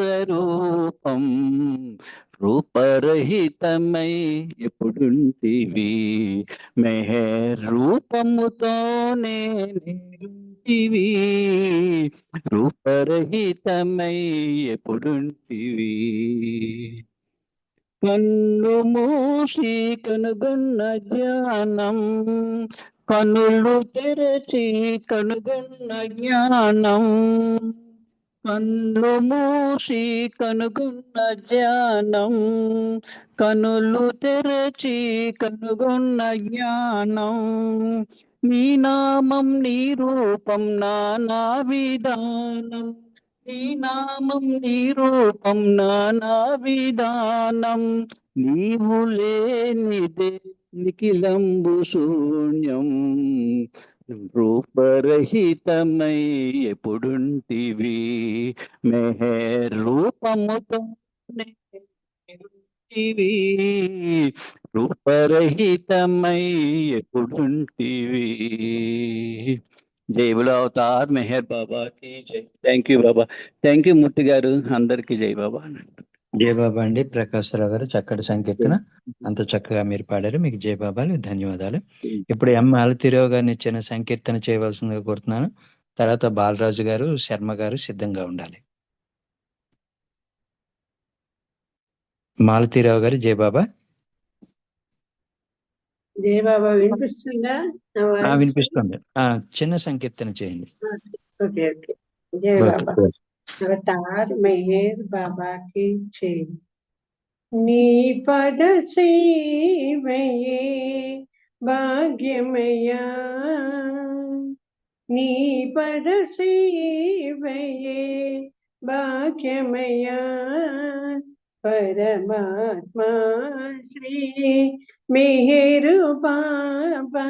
రూపరహితమై ఎప్పుడుంటివి, మెహర్ రూపముతోనే నేడుంటివి. రూపరహితమై ఎప్పుడుంటివి. కన్ను మూసి కనుగొన్న జ్ఞానం, కనులు తెరచి కనుగొన్న జ్ఞానం. కన్ను మూసి కనుగొన్న జ్ఞానం, కనులు తెరచి కనుగొన్న జ్ఞానం. నీ నామం నీ రూపం నానా విధానం, నీ నామం నీ రూపం నానా విధానం. నీవు లేనిదే నిఖిలంబు శూన్యం. రూపరహితమై ఎప్పుడుంటివి, మెహర్ రూపముతోనే నేడుంటివి. రూపరహితమై ఎప్పుడుంటివి. జై బోలో అవతార్ మెహర్ బాబా కి జై. Thank you Baba. Thank you Murthy garu. అందరికి జై బాబా. జై బాబా అండి. ప్రకాశరావు గారు చక్కటి సంకీర్తన, అంత చక్కగా మీరు పాడారు. మీకు జై బాబాలు, ధన్యవాదాలు. ఇప్పుడు ఎం మాలతీరావు గారిని ఇచ్చిన సంకీర్తన చేయవలసిందిగా కోరుతున్నాను. తర్వాత బాలరాజు గారు, శర్మ గారు సిద్ధంగా ఉండాలి. మాలతీరావు గారు జై బాబా. జై బాబా వినిపిస్తుందా? వినిపిస్తుంది. చిన్న సంకీర్తన చేయండి. Okay okay. జై బాబా. అవతార్ మెహర్ బాబా కి జై. నీ పద సేవయే భాగ్యమయా, నీ పద సేవయే భాగ్యమయా. పరమాత్మా శ్రీ మెహరు బాబా,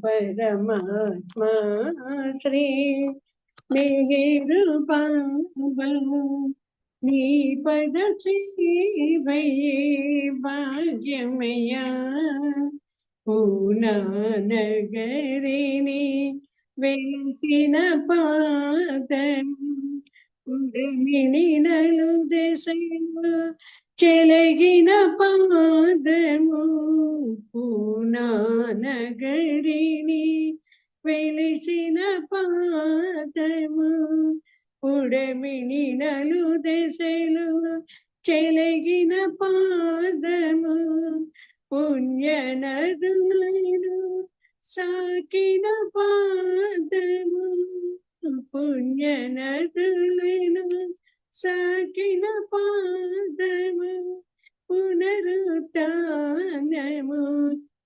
పరమాత్మా శ్రీ మెహరు బాబా. నీ పద సేవయే భాగ్యమయా. పూనా నగరిని వెలిసిన పాదం, ఉడమిని నలు దశలు చెలగిన పాదము. పూనా నగరిని వెలిసిన పాదము, ఉడమిని నలు దశలు చెలగిన పాదము. పుణ్య నదులను సాకిన పాదము, పుణ్య నదులను సాకిన పాదము. పునరుత్థానము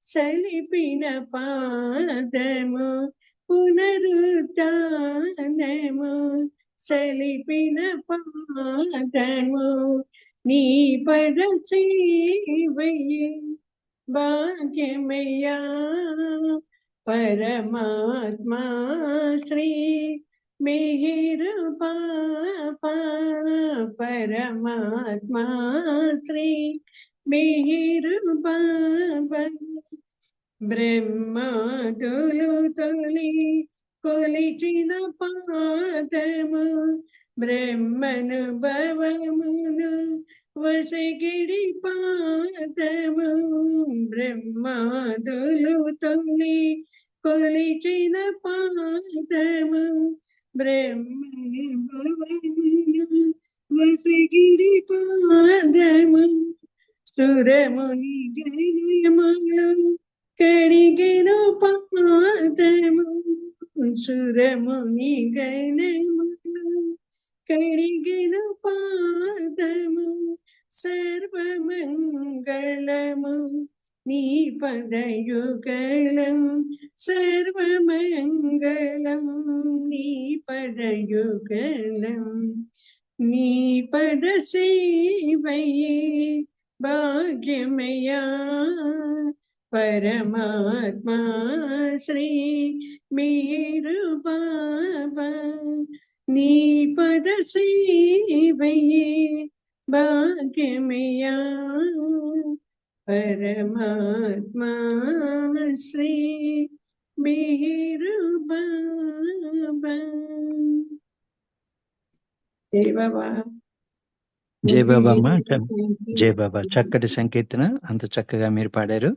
సలిపిన పాదము పునరుత్థానము సలిపిన పాదము నీ పద సేవయే భాగ్యమయ్యా పరమాత్మా శ్రీ మిహిరు పాపా పరమాత్మా శ్రీ మిహిరు పాపా బ్రహ్మాదులు తొలి కొలిచిన పాదము బ్రహ్మనుభవమును వసగిడి పాదము బ్రహ్మాదులు తొలి కొలిచిన పాదము బ్రహ్మనుభవమును వసగిడి పాదము సురముని గణములు కడిగెను పాదము సురముని గణములు కడిగెను పాదము సర్వమంగళము నీ పదయుగళం సర్వమంగళం నీ పదయుగళం నీ పద సేవయే భాగ్యమయా పరమాత్మా శ్రీ మీరు బాబా నీ పద సేవయే భాగ్యమయా పరమాత్మా శ్రీ మీరు బాబా. జై బాబా. జై బాబా అమ్మ. జై బాబా. చక్కటి సంకీర్తన, అంత చక్కగా మీరు పాడారు.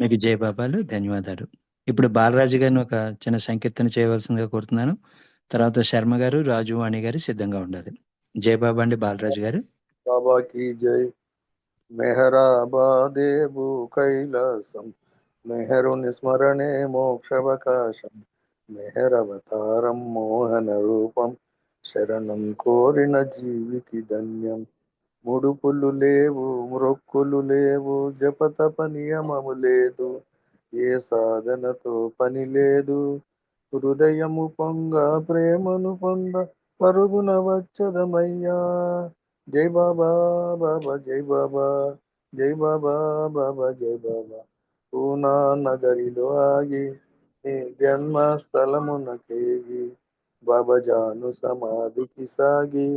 మీకు జై బాబాలు, ధన్యవాదాలు. ఇప్పుడు బాలరాజు గారిని ఒక చిన్న సంకీర్తన చేయవలసిందిగా కోరుతున్నాను. తర్వాత శర్మ గారు, రాజువాణి గారు సిద్ధంగా ఉండాలి. జై బాబా అండి. బాలరాజు గారు. బాబా की जय. మెహరాబాదేవు కైలాసం మెహరుని స్మరణే మోక్షవకాశం మెహరవతారం మోహన రూపం శరణం కోరిన జీవికి ధన్యం. ముడుపులు లేవు మ్రొక్కులు లేవు జపతప నియమము లేదు ఏ సాధనతో పని లేదు హృదయము పొంగ ప్రేమను పొంద పరుగున వచ్చదమయ్యా. జై బాబా బాబా జై బాబా జై బాబా బాబా జై బాబా. పూనా నగరిలో ఆగి నీ జన్మ స్థలమునకేగి బాబా జాను సమాధికి సాగి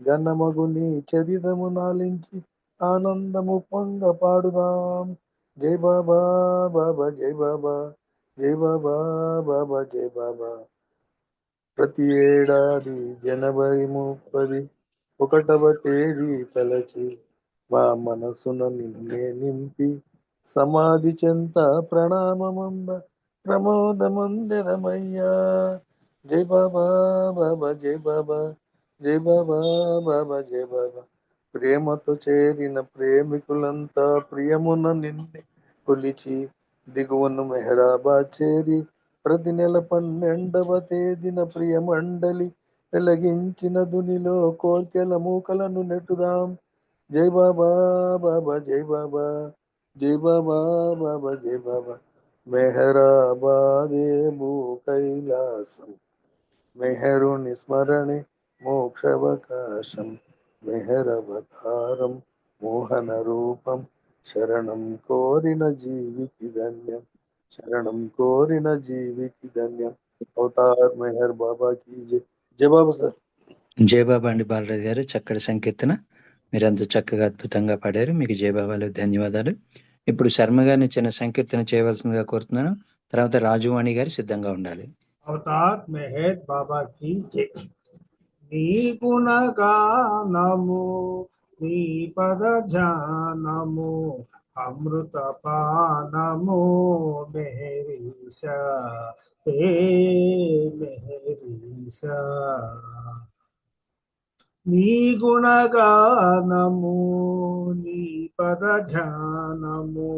ఘనమగుని చరితము నాలించి ఆనందము పొంగ పాడుదాం. జై బాబా బాబా జై బాబా జై బాబా బాబా జై బాబా. ప్రతి ఏడాది జనవరి 30 ఒకటవ తేదీ తలచి మా మనసున నిన్నే నింపి సమాధి చెంత ప్రణామమంద ప్రమోదమందిరమయ్యా. జై బాబా బాబా జై బాబా జై బాబా బాబా జై బాబా. ప్రేమతో చేరిన ప్రేమికులంతా ప్రియమున నిన్నే కొలిచి దిగువను మెహరాబాద్ చేరి ప్రతి నెల 12వ తేదీన ప్రియ మండలి వెలగించిన దునిలో కోర్కెల మూకలను నెట్టుదాం. జై బాబా బాబా జై బాబా జై బాబా బాబా జై బాబా. మెహరాబాదే భూ కైలాసం మెహరుని స్మరణే మోక్షవకాశం మెహరవతారం మోహన రూపం శరణం కోరిన జీవికి ధన్యం శరణం కోరిన జీవికి ధన్యం. అవతార్ మెహర్ బాబా की जय. జై బాబా సార్. జై బాబా అండి. బాలరాజు గారు చక్కటి సంకీర్తన, మీరంతా చక్కగా అద్భుతంగా పాడారు. మీకు జై బాబాలు, ధన్యవాదాలు. ఇప్పుడు శర్మ గారిని చిన్న సంకీర్తన చేయవలసిందిగా కోరుతున్నాను. తర్వాత రాజువాణి గారు సిద్ధంగా ఉండాలి. అవతార్ మెహర్ బాబా की जय. నీ గుణగానము నీ పద ధ్యానము అమృత పానము మెహరీసా హే మెహరీసా. నీ గుణగానము నీ పద ధ్యానము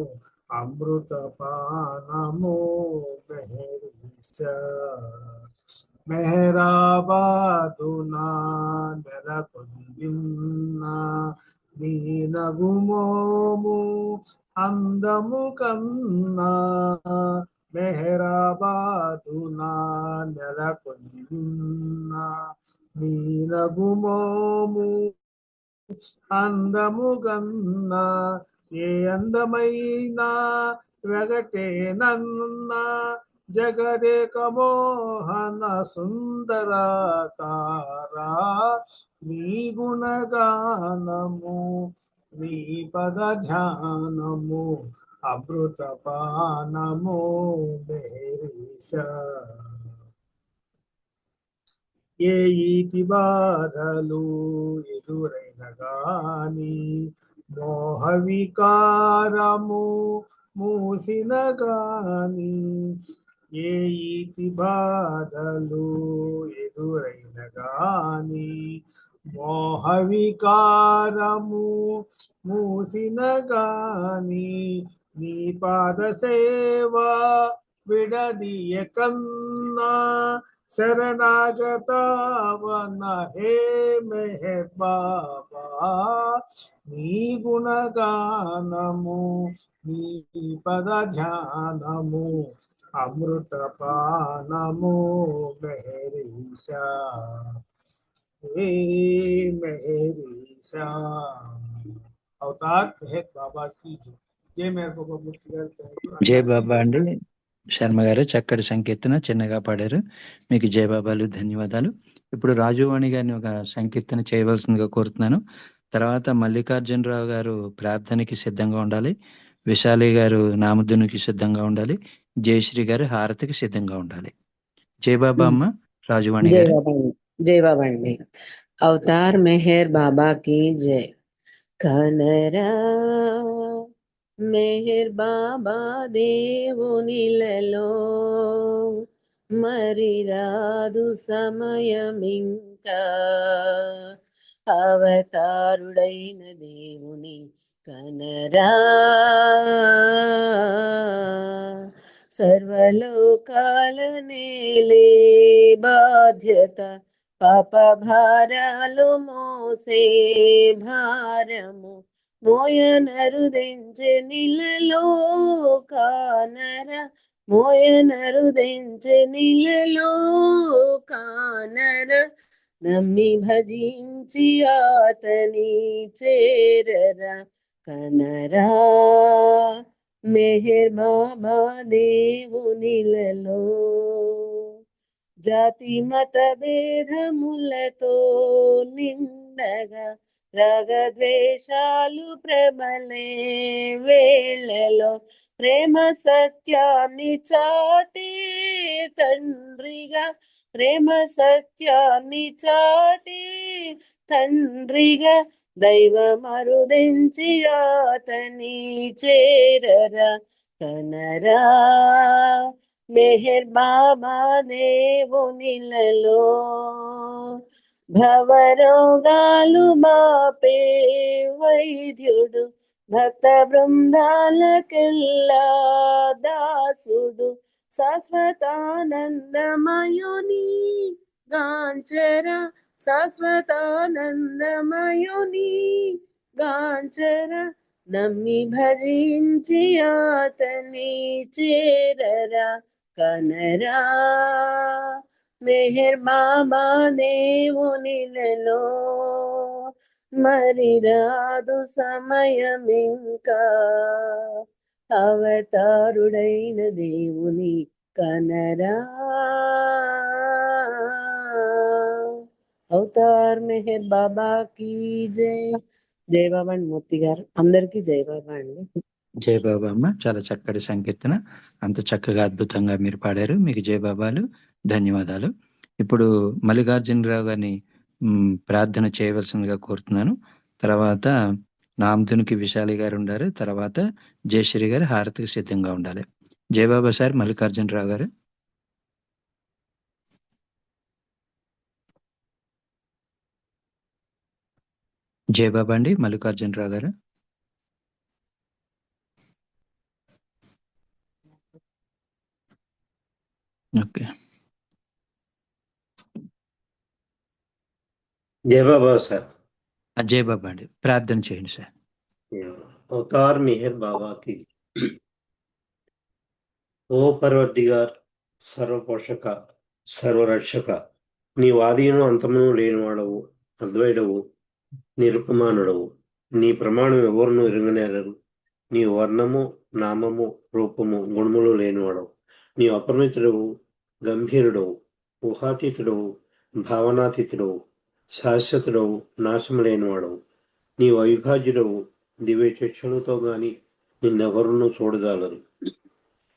అమృత పానము మెహరీసా. మెహరాబాదునా నెలకొన్న నీ నగుమోము అందము కన్నా మెహరాబాదునా నెలకొన్న మీనగుమోము అందము కన్నా ఏ అందమైనా వెగటేనన్నా జగదేక మోహన సుందరాకారా నీ గుణగానము నీ పద ధ్యానము అమృత పానము మేరీశ ఏ ఈతి బాధలు ఎదురైన గాని మోహ వికారము మూసిన గాని ఏ ఈతి బాధలు ఎదురైన గాని మోహ వికారము మూసిన గాని నీ పాద సేవ విడదీయ కన్నా శరణాగతవన హే మెహర్ బాబా నీ గుణగానము నీ పద ధ్యానము అమృత పానము మెహరీశా హే మెహరీశా అవతార్ మెహర్ బాబా की జై మెహర్ బాబా మూర్తి గారు జై బాబా అండి. శర్మ గారు చక్కటి సంకీర్తన చిన్నగా పాడారు. మీకు జై బాబాలు ధన్యవాదాలు. ఇప్పుడు రాజువాణి గారిని ఒక సంకీర్తన చేయవలసిందిగా కోరుతున్నాను. తర్వాత మల్లికార్జునరావు గారు ప్రార్థనకి సిద్ధంగా ఉండాలి. విశాలి గారు నామధునికి సిద్ధంగా ఉండాలి. జయశ్రీ గారు హారతికి సిద్ధంగా ఉండాలి. జై బాబా అమ్మ రాజువాణి జై గారు. బాబా జై బాబా అండి. అవతార్ మెహర్ బాబా కి జై. కనరా మెహర్ బాబా దేవునిలలో మరి రాదు సమయమింకా అవతారుడైన దేవుని కనరా సర్వలోకాల నేలే బాధ్యత పాప భారాలు మోసే భారము మోయనరుదెంచె నిలలో కానర మోయనరుదెంచె నిలలో కానర నమ్మి భజించి ఆతని చేరరా కనరా మెహర్ బాబా దేవునిలలో జాతి మత భేదములతో నిండగా రాగద్వేషాలు ప్రబలే వేళలో ప్రేమ సత్యాన్ని చాటి తండ్రిగా ప్రేమ సత్యాన్ని చాటి తండ్రిగా దైవమరుదెంచి ఆతని చేరరా కనరా మెహర్ బాబా దేవునిలలో భవరోగాలు మాపే వైద్యుడు భక్త బృందాలకెల్లా దాసుడు శాశ్వతానందమయుని గాంచర శాశ్వతానందమయుని గాంచర నమ్మి భజించి ఆతని చేరరా కనరా మెహర్ బాబా దేవునిలలో మరి రాదు సమయమింకా అవతారుడైన దేవుని కనరా అవతార్ మెహర్ బాబా కి జై. జై బాబా అండి మూర్తి గారు. అందరికీ జై బాబా అండి. జై బాబా అమ్మ చాలా చక్కటి సంకీర్తన. అంత చక్కగా అద్భుతంగా మీరు పాడారు. మీకు జై బాబాలు ధన్యవాదాలు. ఇప్పుడు మల్లికార్జునరావు గారిని ప్రార్థన చేయవలసిందిగా కోరుతున్నాను. తర్వాత నామధునికి విశాలి గారు ఉండారు. తర్వాత జయశ్రీ గారు హారతికి సిద్ధంగా ఉండాలి. జై బాబా సార్ మల్లికార్జునరావు గారు. జై బాబా అండి మల్లికార్జునరావు గారు. ఓకే జై బాబా సార్. జై బాబా అండి ప్రార్థన చేయండి సార్. अवतार मेहर बाबा की। ఓ పర్వర్దిగార్, సర్వపోషక, సర్వరక్షక, నీవు ఆదియును అంతమును లేనివాడవు, అద్వైడవు, నిరుపమానుడవు. నీ ప్రమాణం ఎవరును ఎరుగనేరరు. నీ వర్ణము, నామము, రూపము, గుణములు లేనివాడవు. నీ అపరిమితుడవు, గంభీరుడవు, ఊహాతీతుడవు, భావనాతీతుడవు, శాశ్వతుడవు, నాశము లేనివాడవు. నీవు అవిభాజ్యుడవు, దివ్య చక్షులతో గాని నిన్నెవరును చూడజాలరు.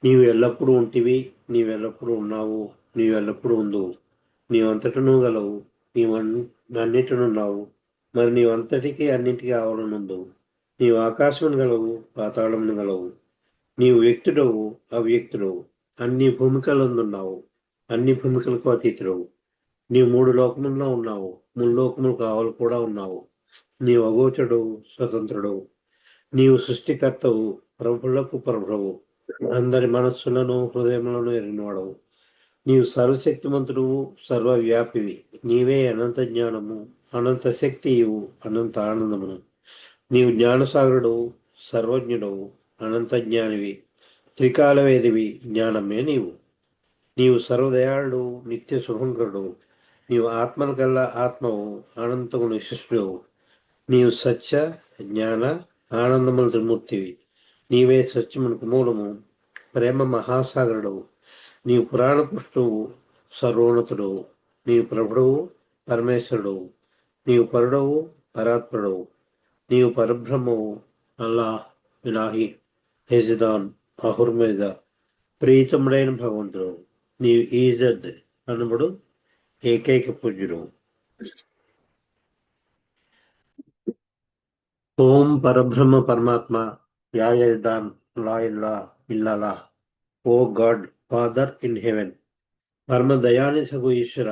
నీవు ఎల్లప్పుడూ ఉంటివి, నీవెల్లప్పుడూ ఉన్నావు, నీవెల్లప్పుడూ ఉందువు. నీవంతటను గలవు, నీవన్నిటినున్నావు, మరి నీవంతటికీ అన్నింటికీ ఆవరణుందువు. నీవు ఆకాశమును గలవు, పాతాళమును గలవు. నీవు వ్యక్తుడవు, అవ్యక్తుడవు, అన్ని భూమికలందున్నావు, అన్ని భూమికలకు అతీతుడవు. నీవు 3 లోకముల్లో ఉన్నావు, 3 లోకములు కావాలి కూడా ఉన్నావు. నీవు అగోచరుడవు, స్వతంత్రుడవు. నీవు సృష్టికర్తవు, ప్రభులకు ప్రభువు, అందరి మనస్సులను హృదయములను ఎరిగినవాడవు. నీవు సర్వశక్తిమంతుడువు, సర్వవ్యాపివి. నీవే అనంత జ్ఞానము, అనంత శక్తియు, అనంత ఆనందమును. నీవు జ్ఞానసాగరుడవు, సర్వజ్ఞుడవు, అనంత జ్ఞానివి, త్రికాలవేదివి, జ్ఞానమే నీవు. నీవు సర్వదయాళుడు, నిత్య శుభంకరుడు. నీవు ఆత్మల కల్లా ఆత్మవు, అనంతము విశిష్టుడవు. నీవు సత్య, జ్ఞాన, ఆనందముల త్రిమూర్తివి. నీవే సత్యమునకు మూలము, ప్రేమ మహాసాగరుడవు. నీవు పురాణ పురుషుడవు, సర్వోన్నతుడవు. నీవు ప్రభుడవు, పరమేశ్వరుడవు. నీవు పరుడవు, పరాత్పరుడవు. నీవు పరబ్రహ్మవు, అల్లా, ఇలాహి, హెజ్దాన్, అహుర్మేద, ప్రీతముడైన భగవంతుడు. నీవు ఈజద్ అనబడు ఏకైక పూజ్యుడు. ఓం పరబ్రహ్మ పరమాత్మ, యాయదాన్, లా ఇల్లా ఇల్లాలా. ఓ గాడ్ ఫాదర్ ఇన్ హెవెన్, పరమ దయానిధగు ఈశ్వర,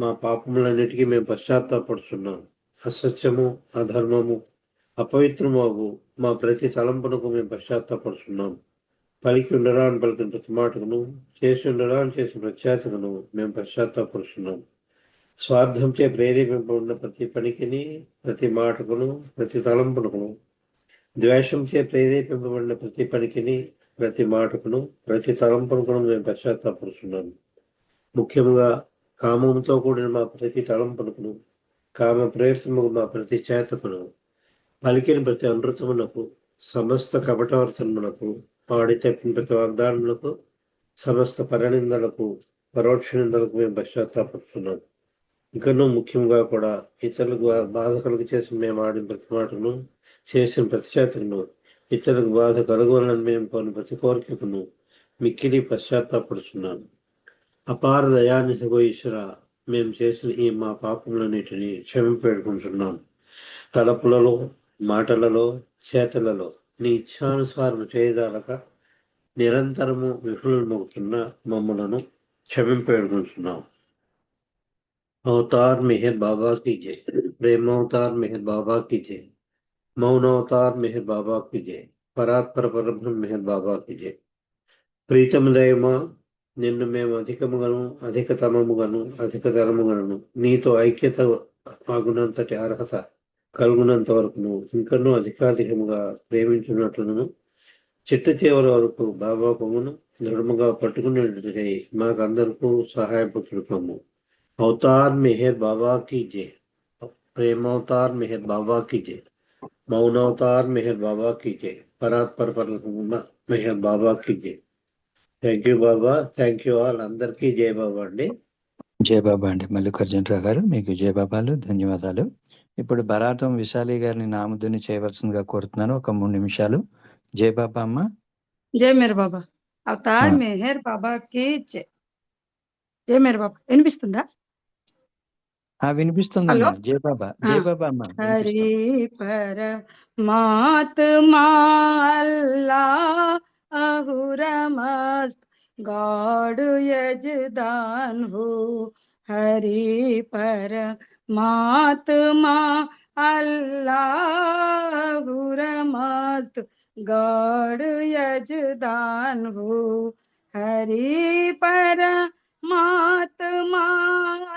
మా పాపములన్నిటికీ మేము పశ్చాత్తాపడుతున్నాం. అసత్యము, అధర్మము, అపవిత్రమగు మా ప్రతి తలంపునకు మేము పశ్చాత్తాపడుతున్నాం. పలికి ఉండరా అని పలికిన ప్రతి మాటకును, చేసి ఉండరా అని చేసిన ప్రఖ్యాతకును మేము పశ్చాత్తాపడుతున్నాం. స్వార్థంచే ప్రేరేపింపబడిన ప్రతి పనికిని, ప్రతి మాటకును, ప్రతి తలంపునకును, ద్వేషంచే ప్రేరేపింపబడిన ప్రతి పనికిని, ప్రతి మాటకును, ప్రతి తలంపునకును మేము పశ్చాత్తాపడుతున్నాము. ముఖ్యంగా కామముతో కూడిన మా ప్రతి తలంపునకును, కామ ప్రేరితముగు మా ప్రతి చేతకును, పలికిన ప్రతి అనృతమునకు, సమస్త కపటవర్తనమునకు, ఆడి తప్పిన ప్రతి వాగ్దానములకు, సమస్త పరనిందలకు, పరోక్ష నిందలకు మేము పశ్చాత్తాపడుతున్నాం. ఇంకనూ ముఖ్యంగా కూడా ఇతరులకు బాధ కలుగు చేసి మేము ఆడిన ప్రతి మాటను, చేసిన ప్రతి చేతను, ఇతరులకు బాధ కలుగువాలని మేము కొన్ని ప్రతి కోరికను మిక్కిలి పశ్చాత్తాపడుతున్నాను. అపార దయానిధిగో ఈశ్వర, మేము చేసిన ఈ మా పాపములన్నిటినీ క్షమింపేడుకుంటున్నాం. తలపులలో, మాటలలో, చేతలలో నీ ఇచ్ఛానుసారం చేయదాలక నిరంతరము విఫలమవుతున్న మమ్మలను క్షమింపేడుకుంటున్నాం. अवतार मेहर बाबा की जय, प्रेम अवतार मेहर बाबा की जय, मौन अवतार मेहर बाबा की जय, परात्पर परब्रह्म मेहर बाबा की जय. ప్రీతమ దైవమా, నిన్ను మేము అధికముగాను, అధికతమముగాను, అధికతరముగాను నీతో ఐక్యత ఆగునంతటి అర్హత కలుగునంత వరకును, ఇంకనూ అధికాధికముగా ప్రేమించున్నట్లును, చిట్ట చివరి వరకు బాబా పొంగును దృఢముగా పట్టుకునేటట్టుకై మాకందరికీ సహాయపడుతున్నాము. अवतार मेहर बाबा की जय, प्रेम अवतार मेहर बाबा की जय, मौन अवतार मेहर बाबा की जय, परात्पर परब्रह्म मेहर बाबा की जय. Thank you Baba, thank you all. అందరికీ జై బాబా అండి. జై బాబా అండి. మల్లికార్జునరావు గారు మీకు జై బాబాలు, ధన్యవాదాలు. ఇప్పుడు బరాటం విశాలి గారిని నామధుని చేయవలసిందిగా కోరుతున్నాను. ఒక 3 నిమిషాలు. జై బాబా అమ్మ. జై మేర్ బాబా. అవతార్ మెహర్ బాబా కి జై. జై మేర్ బాబా. వినిపిస్తుందా? వినిపిస్తుందమ్మా. జై బాబా, జై బాబా అమ్మ. హరి పరమాత్మా అల్లాహ్ అహురమస్త్ గాడ్ యజదాన్ హో. హరి పరమాత్మా అల్లాహ్ అహురమస్త్ గాడ్ యజదాన్ హో. హరి పరమాత్మా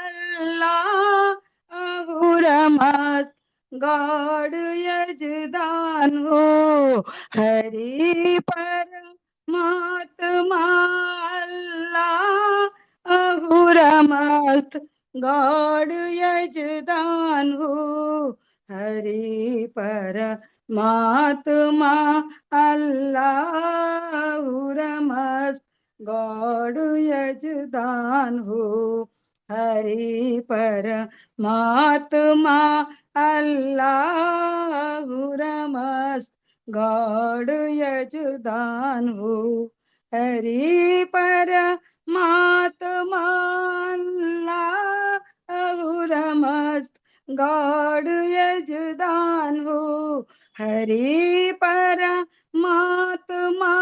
అల్లాహ్ అహురమస్త్ गॉड यजदान हो हरि परमात्मा अल्लाह अहुरमस्त गॉड यजदान हो हरि परमात्मा अल्लाहुरमस्त गॉड यजदान हो हरि परमात्मा अल्लाहुरमस्त गॉड यजदान हो हरि परमात्मा अल्लाहुरमस्त गॉड यजदान हो हरि परमात्मा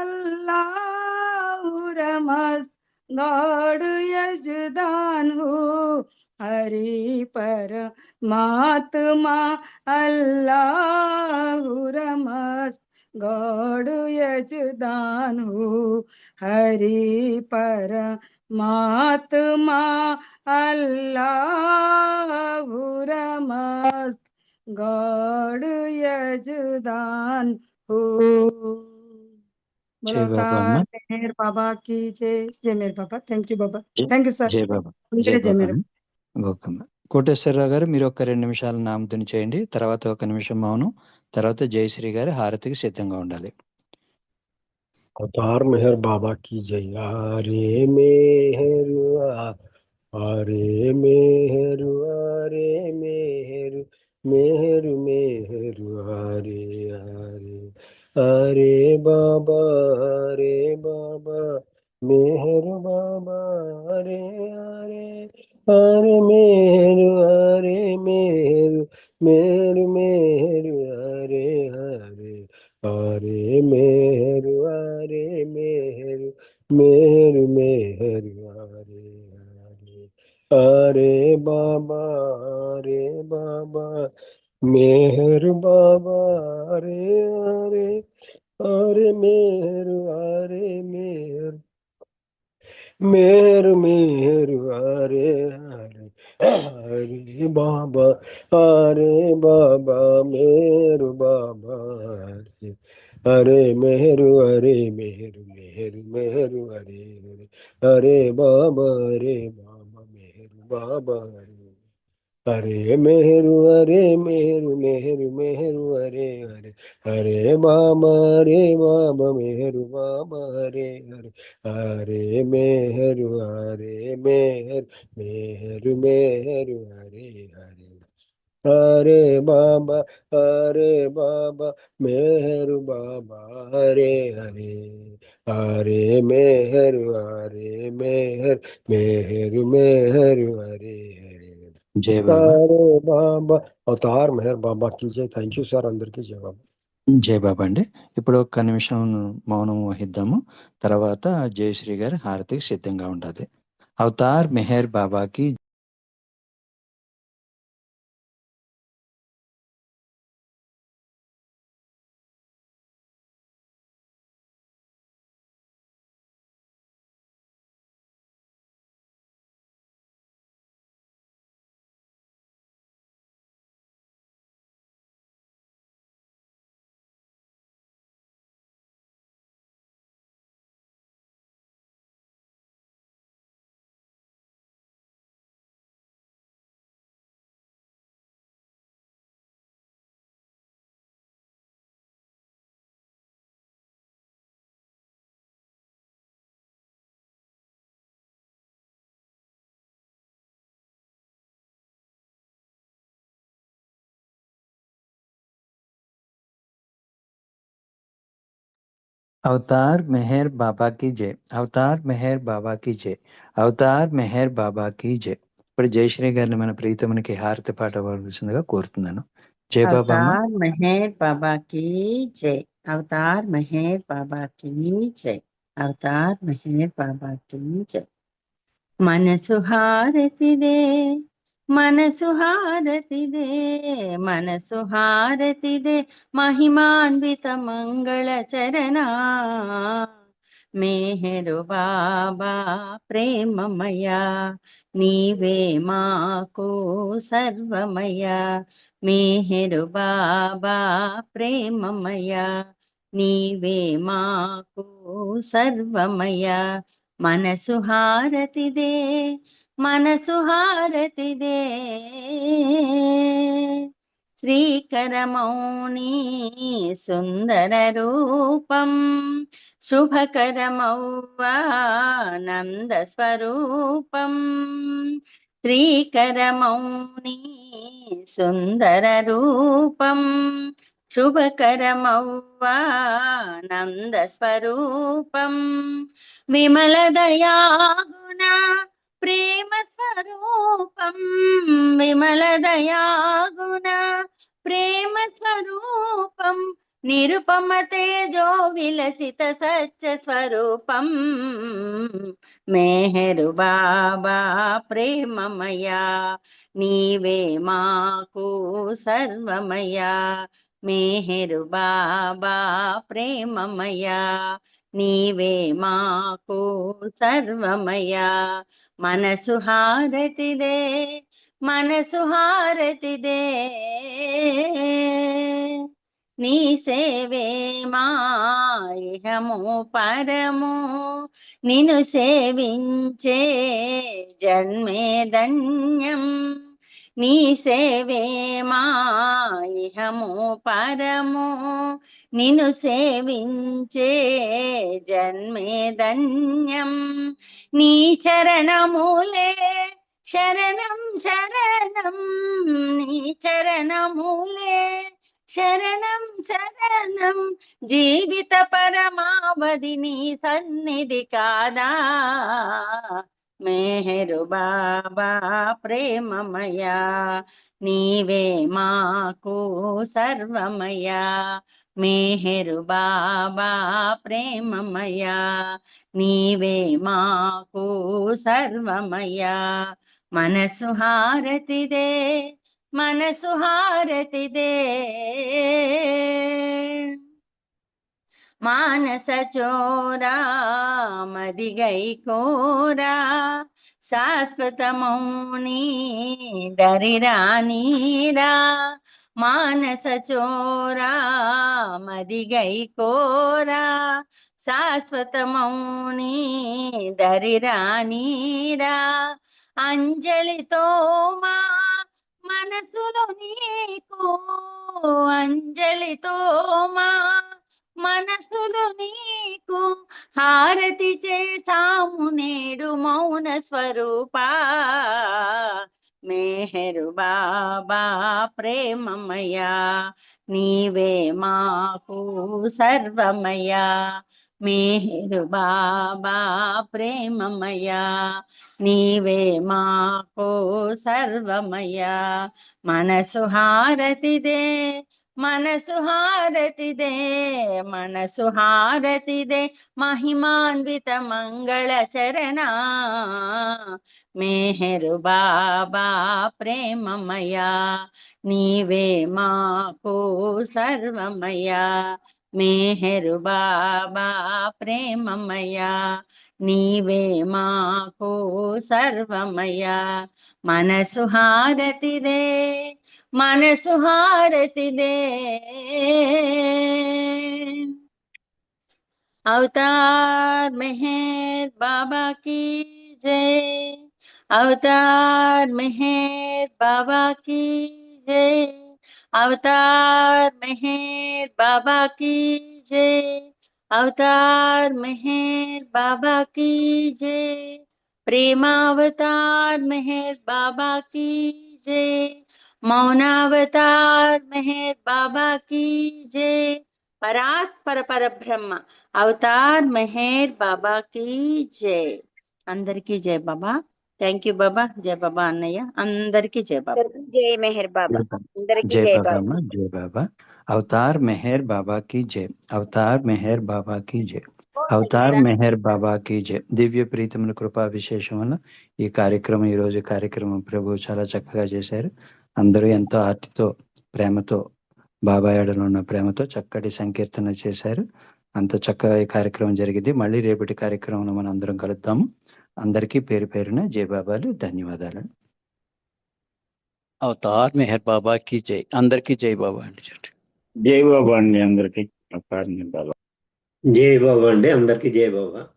अल्लाहुरमस्त गॉड यजदान हो हरि परमात्मा अल्लाहुरमस्त गॉड यजदान हो हरि परमात्मा अल्लाहुरमस्त गॉड यजदान हो। जय बोलो बाबा अम्मा अवतार मेहर बाबा की जय मेहर बाबा। థ్యాంక్ యూ బాబా। జై థ్యాంక్ యూ సార్। జై బాబా జై అందరికీ జై బాబా మేర అమ్మ. ఓకే అమ్మ. కోటేశ్వరరావు గారు మీరు ఒక 2 నిమిషాలు నామధుని చేయండి, తర్వాత 1 నిమిషం మౌనం, తర్వాత జయశ్రీ గారు హారతికి సిద్ధంగా ఉండాలి. अवतार मेहर बाबा की जय। हरे मेहर हरे मेहर हरे मेहर मेहर मेहर हरे हरे हरे बाबा मेहर बाबा हरे हरे हरे मेहर मेहर मेहर मेहर हरे हरे हरे मेहर मेहर मेहर मेहर हरे हरे हरे बाबा मेहर बाबा हरे हरे हरे मेहर मेहर मेहर मेहर हरे हरे हरे बाबा मेहर बाबा हरे हरे मेहर मेहर मेहर हरे हरे हरे बाबा मेहर बाबा हरे मेहर मेहर मेहर हरे हरे हरे बाबा मेहर बाबा हरे हरे हरे मेहर मेहर मेहर मेहर हरे हरे हरे बाबा मेहर बाबा हरे हरे हरे मेहर मेहर मेहर मेहर हरे हरे జై బాబా हरे बाबा अवतार मेहर बाबा की जय। Thank you sir. अंदर की जय बाबा। జై బాబా అండి. ఇప్పుడు 1 నిమిషం మౌనం వహిద్దాము, తర్వాత జయశ్రీ గారు హారతికి సిద్ధంగా ఉండాలి. అవతార్ మెహర్ బాబాకి అవతార్ మెహర్ బాబా की जय, అవతార్ మెహర్ బాబా की जय, అవతార్ మెహర్ బాబా की जय. ఇప్పుడు జయశ్రీ గారిని మన ప్రీతమునికి హారతి పాట పాడవలసిందిగా కోరుతున్నాను. జై బాబా అమ్మ. अवतार मेहर बाबा की जय। अवतार मेहर बाबा की जय। अवतार मेहर बाबा की जय। मनसु हारतिदे मनसु हारतिदे मनसु हारतिदे महिमान्वित मंगल चरणा మెహరు బాబా ప్రేమమయ నీవే మాకు సర్వమయ మెహరు బాబా ప్రేమమయ నీవే మాకు సర్వమయ మనసు హారతిదే మనసు హారతిదే శ్రీకరమౌని సుందర రూపం శుభకరమౌవానంద స్వరూపం శ్రీకరమౌని సుందర రూపం శుభకరమౌవానంద స్వరూపం విమల దయాగుణ ప్రేమ స్వరూపం విమల దయాగుణ ప్రేమ స్వరూపం నిరుపమ తేజో విలసిత సత్య స్వరూపం మెహరు బాబా ప్రేమమయ నీవే మాకు సర్వమయ మెహరు బాబా ప్రేమమయ నీవే మాకు సర్వమయ మనసు హారతిదే మనసు హారతిదే నీ సేవే మాయము పరము నిన్ను సేవించే జన్మే ధన్యం నీ సేవే మాయము పరము నిన్ను సేవించే జన్మే ధన్యం నీ చరణములే శరణం శరణం నీ చరణములే శరణం శరణం జీవిత పరమావధి నీ సన్నిధి కాదా మెహరు బాబా ప్రేమమయ నీవే మాకు సర్వమయ మెహరు బాబా ప్రేమమయ నీవే మాకు సర్వమయ మనసు హారతిదే మనసు హారతిదే మానస చోరా మదిగై కోరా శాశ్వత మౌని దరిరానీరా మానస చోరా మదిగై కోరా శాశ్వత మౌని దరిరానీరా అంజలితో మా మనసులో నీకు అంజలితో మా మనసులో నీకు హారతి చేసాము నేడు మౌన స్వరూపా మెహరు బాబా ప్రేమమయ నీవే మాకు సర్వమయ మెహరు బాబా ప్రేమమయ నీవే మాకు సర్వమయ మనసు హారతిదే మనసు హారతిదే మనసు హారతిదే మహిమాన్విత మంగళ చరణ మెహరు బాబా ప్రేమమయ నీవే మాకు సర్వమయ మెహరు బాబా ప్రేమమయ నీవే మాకు సర్వమయ మనసు హారతిదే మనసు హారతిదే अवतार मेहर बाबा की जय अवतार मेहर बाबा की जय अवतार मेहर बाबा की जय अवतार मेहर बाबा की जय प्रेमावतार मेहर बाबा की जय मौनावतार मेहर बाबा की जय పరాత్పర పరబ్రహ్మ అవతార్ మెహర్ బాబా కి జై అందరికీ జై బాబా థ్యాంక్ యూ బాబా జై బాబా అన్నయ్య అందరికీ జై బాబా జై మెహర్ బాబా అందరికీ జై జై బాబా బాబా అమ్మ, జై బాబా. అవతార్ మెహర్ బాబా కి జై అవతార్ మెహర్ బాబా కి జై అవతార్ మెహర్ బాబా కి జై దివ్య ప్రీతముల కృపా విశేషం వల్ల ఈ కార్యక్రమం ఈ రోజు కార్యక్రమం ప్రభు చాలా చక్కగా చేశారు. అందరూ ఎంతో ఆర్తితో ప్రేమతో బాబా ఏడలో ఉన్న ప్రేమతో చక్కటి సంకీర్తన చేశారు. అంత చక్కగా ఈ కార్యక్రమం జరిగింది. మళ్ళీ రేపటి కార్యక్రమంలో మనం అందరం కలుద్దాము. అందరికీ పేరు పేరున జై బాబాలు, ధన్యవాదాలు. అవతార్ మెహర్ బాబా की जय. అందరికీ జై బాబా అండి. జై బాబా అండి అందరికి. అవతార్ మెహర్ బాబా. జై బాబా అండి అందరికీ జై బాబా.